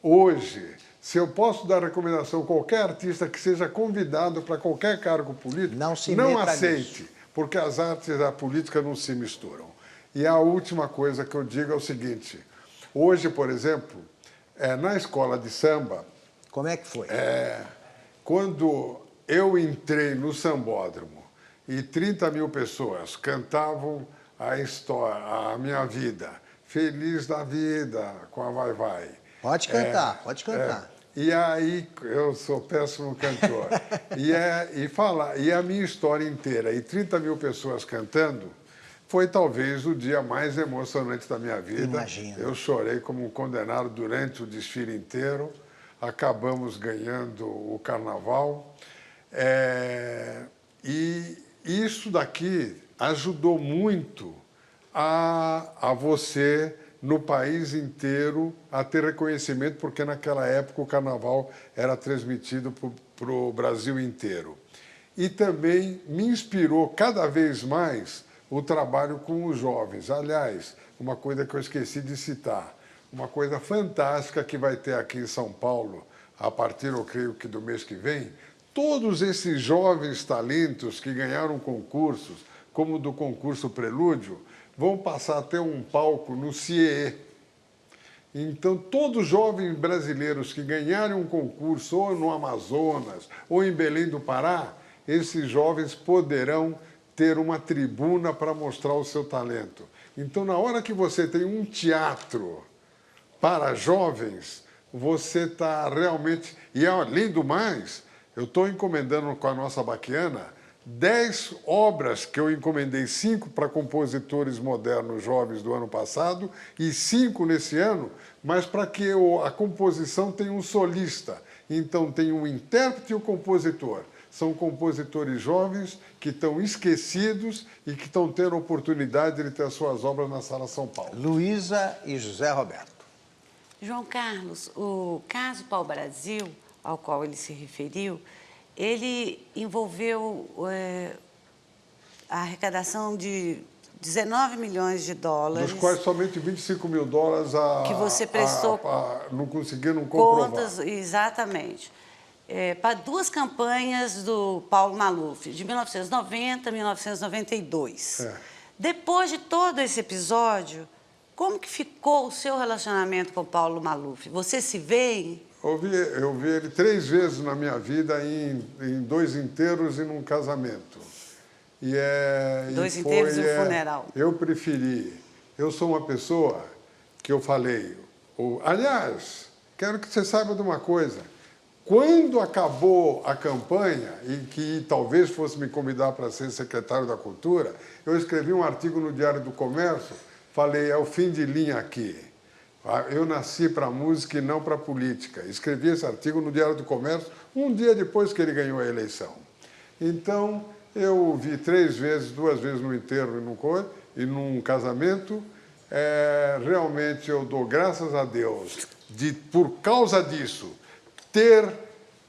hoje, se eu posso dar recomendação a qualquer artista que seja convidado para qualquer cargo político, não aceite, porque as artes e a política não se misturam. E a última coisa que eu digo é o seguinte, hoje, por exemplo, na escola de samba... Como é que foi? Quando eu entrei no sambódromo e 30 mil pessoas cantavam a história, a minha vida, feliz da vida, com a vai-vai. Pode cantar, pode cantar. E aí, eu sou péssimo cantor. E a minha história inteira, e 30 mil pessoas cantando, foi talvez o dia mais emocionante da minha vida. Imagina. Eu chorei como um condenado durante o desfile inteiro. Acabamos ganhando o carnaval. E isso daqui ajudou muito a você, no país inteiro, a ter reconhecimento, porque naquela época o carnaval era transmitido para o Brasil inteiro. E também me inspirou cada vez mais o trabalho com os jovens. Aliás, uma coisa que eu esqueci de citar, uma coisa fantástica que vai ter aqui em São Paulo, a partir, eu creio que do mês que vem, todos esses jovens talentos que ganharam concursos, como do concurso Prelúdio, vão passar a ter um palco no CIE. Então, todos os jovens brasileiros que ganharem um concurso, ou no Amazonas, ou em Belém do Pará, esses jovens poderão ter uma tribuna para mostrar o seu talento. Então, na hora que você tem um teatro para jovens, você está realmente... E, além do mais, eu estou encomendando com a nossa Baquiana 10 obras que eu encomendei, 5 para compositores modernos jovens do ano passado e 5 nesse ano, mas para que a composição tenha um solista. Então, tem um intérprete e um compositor. São compositores jovens que estão esquecidos e que estão tendo a oportunidade de ter as suas obras na Sala São Paulo. Luísa e José Roberto. João Carlos, o caso Pau Brasil, ao qual ele se referiu, ele envolveu a arrecadação de 19 milhões de dólares. Dos quais somente 25 mil dólares que você prestou não conseguiram comprovar. Contas, exatamente. Para 2 campanhas do Paulo Maluf, de 1990 a 1992. Depois de todo esse episódio, como que ficou o seu relacionamento com o Paulo Maluf? Você se vê? Eu vi ele 3 vezes na minha vida, em 2 enterros e num casamento. 2 enterros e um funeral. Eu preferi. Eu sou uma pessoa que eu falei... aliás, quero que você saiba de uma coisa. Quando acabou a campanha, e que talvez fosse me convidar para ser secretário da Cultura, eu escrevi um artigo no Diário do Comércio, falei, é o fim de linha aqui. Eu nasci para a música e não para a política. Escrevi esse artigo no Diário do Comércio um dia depois que ele ganhou a eleição. Então, eu vi 3 vezes, 2 vezes no enterro e num casamento. Realmente, eu dou graças a Deus por causa disso, ter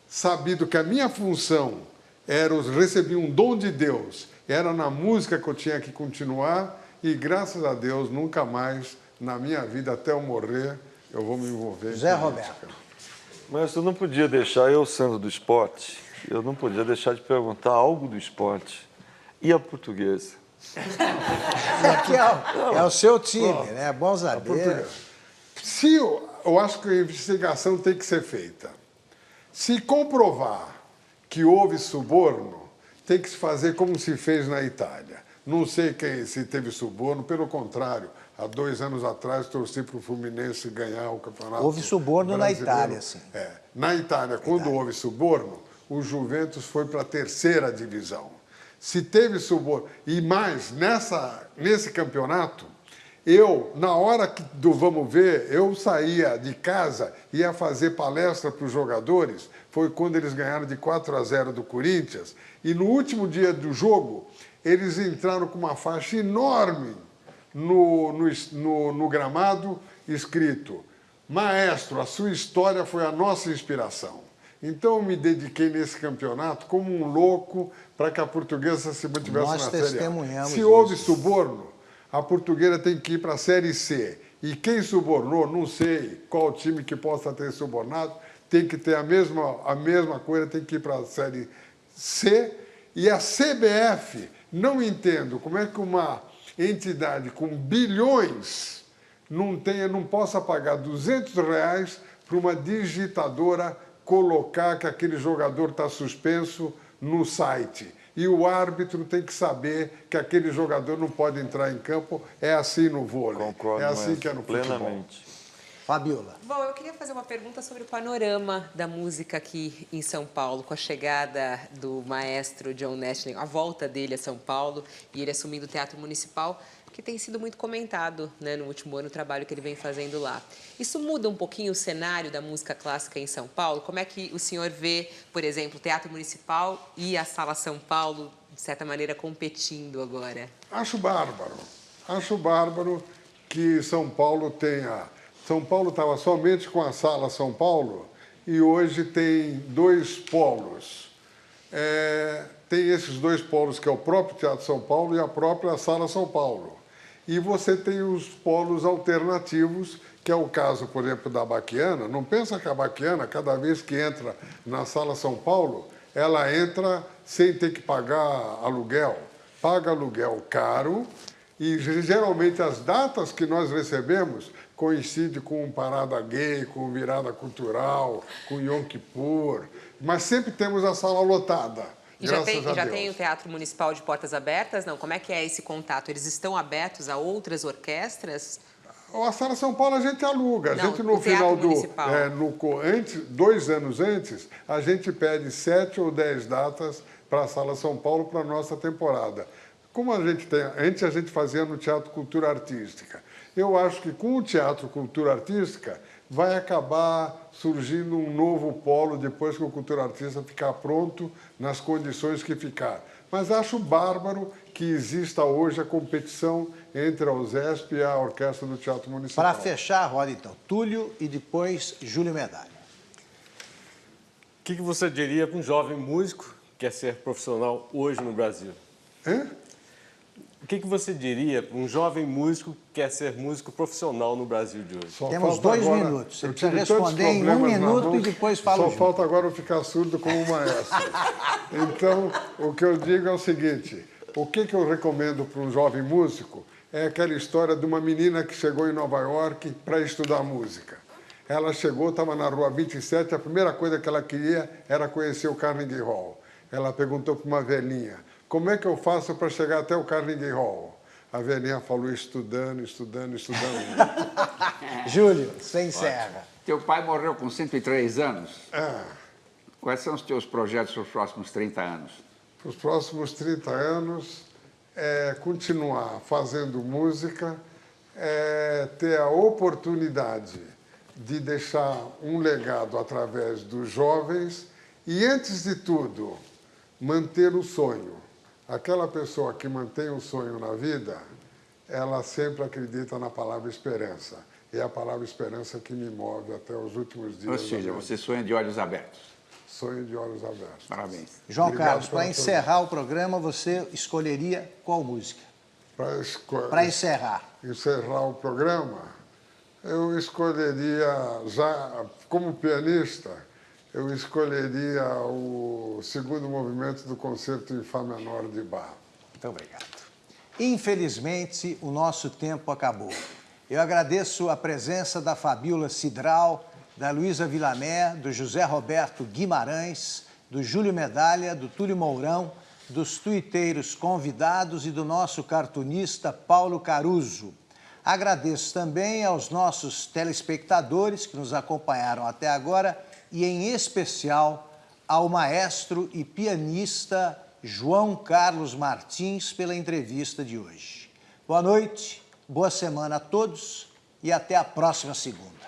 sabido que a minha função era receber um dom de Deus, era na música que eu tinha que continuar e, graças a Deus, nunca mais, na minha vida, até eu morrer, eu vou me envolver. José Roberto. Mas eu não podia deixar, eu sendo do esporte, eu não podia deixar de perguntar algo do esporte. E a portuguesa? Aqui é o seu time, né? Bom saber. Eu acho que a investigação tem que ser feita. Se comprovar que houve suborno, tem que se fazer como se fez na Itália. Não sei se teve suborno, pelo contrário. Há 2 anos atrás, torci para o Fluminense ganhar o campeonato. Houve suborno brasileiro. na Itália, sim. Na Itália, quando houve suborno, o Juventus foi para a 3ª divisão. Se teve suborno... E mais, nesse campeonato, Na hora do vamos ver, eu saía de casa, ia fazer palestra para os jogadores, foi quando eles ganharam de 4-0 do Corinthians, e no último dia do jogo, eles entraram com uma faixa enorme no gramado, escrito: Maestro, a sua história foi a nossa inspiração. Então eu me dediquei nesse campeonato como um louco para que a Portuguesa se mantivesse na Série A. Nós testemunhamos Se houve isso. suborno, a Portuguesa tem que ir para a Série C. E quem subornou, não sei qual time que possa ter subornado, tem que ter a mesma coisa, tem que ir para a Série C. E a CBF, não entendo como é que uma entidade com bilhões não possa pagar R$200 para uma digitadora colocar que aquele jogador está suspenso no site. E o árbitro tem que saber que aquele jogador não pode entrar em campo. É assim no vôlei. Concordo, é assim que é no plenamente. futebol. Fabiola. Bom, eu queria fazer uma pergunta sobre o panorama da música aqui em São Paulo, com a chegada do maestro John Nash, a volta dele a São Paulo e ele assumindo o Teatro Municipal, que tem sido muito comentado, né, no último ano, o trabalho que ele vem fazendo lá. Isso muda um pouquinho o cenário da música clássica em São Paulo? Como é que o senhor vê, por exemplo, o Teatro Municipal e a Sala São Paulo, de certa maneira, competindo agora? Acho bárbaro. Acho bárbaro que São Paulo tenha... São Paulo estava somente com a Sala São Paulo e hoje tem 2 polos. Tem esses 2 polos, que é o próprio Teatro São Paulo e a própria Sala São Paulo. E você tem os polos alternativos, que é o caso, por exemplo, da Baquiana. Não pensa que a Baquiana, cada vez que entra na Sala São Paulo, ela entra sem ter que pagar aluguel. Paga aluguel caro e, geralmente, as datas que nós recebemos coincide com Parada Gay, com Virada Cultural, com Yom Kippur, mas sempre temos a sala lotada. E já tem o Teatro Municipal de portas abertas? Não, como é que é esse contato? Eles estão abertos a outras orquestras? A Sala São Paulo a gente aluga. A Não, gente no o final Teatro Municipal. 2 anos antes, a gente pede 7 ou 10 datas para a Sala São Paulo para a nossa temporada. Como a gente tem, antes a gente fazia no Teatro Cultura Artística. Eu acho que com o Teatro Cultura Artística vai acabar surgindo um novo polo depois que o Cultura Artística ficar pronto nas condições que ficar. Mas acho bárbaro que exista hoje a competição entre a USESP e a Orquestra do Teatro Municipal. Para fechar a roda, então, Túlio e depois Júlio Medalha. O que você diria para um jovem músico que quer ser profissional hoje no Brasil? Hã? O que você diria para um jovem músico que quer ser músico profissional no Brasil de hoje? Só Temos falta 2 agora- minutos. Você eu precisa tive tantos responder em 1 problemas na minuto mão, e depois fala o Só Júlio. falta agora eu ficar surdo como o maestro. Então, o que eu digo é o seguinte: o que eu recomendo para um jovem músico é aquela história de uma menina que chegou em Nova York para estudar música. Ela chegou, estava na rua 27, a primeira coisa que ela queria era conhecer o Carnegie Hall. Ela perguntou para uma velhinha: como é que eu faço para chegar até o Carnegie Hall? A velhinha falou: estudando, estudando, estudando. Júlio, você encerra. Teu pai morreu com 103 anos. É, Quais são os teus projetos para os próximos 30 anos? para os próximos 30 anos, continuar fazendo música, ter a oportunidade de deixar um legado através dos jovens e, antes de tudo, manter o sonho. Aquela pessoa que mantém o sonho na vida, ela sempre acredita na palavra esperança. E é a palavra esperança que me move até os últimos dias. Ou seja, você sonha de olhos abertos. Sonho de olhos abertos. Parabéns. João Obrigado Carlos, para pela encerrar o programa, você escolheria qual música? Para encerrar. encerrar o programa, eu escolheria, já como pianista, eu escolheria o 2º movimento do Concerto em Fá menor de Bach. Muito obrigado. Infelizmente, o nosso tempo acabou. Eu agradeço a presença da Fabiola Cidral, da Luísa Vilané, do José Roberto Guimarães, do Júlio Medalha, do Túlio Mourão, dos tuiteiros convidados e do nosso cartunista Paulo Caruso. Agradeço também aos nossos telespectadores que nos acompanharam até agora e, em especial, ao maestro e pianista João Carlos Martins pela entrevista de hoje. Boa noite, Boa semana a todos e até a próxima segunda.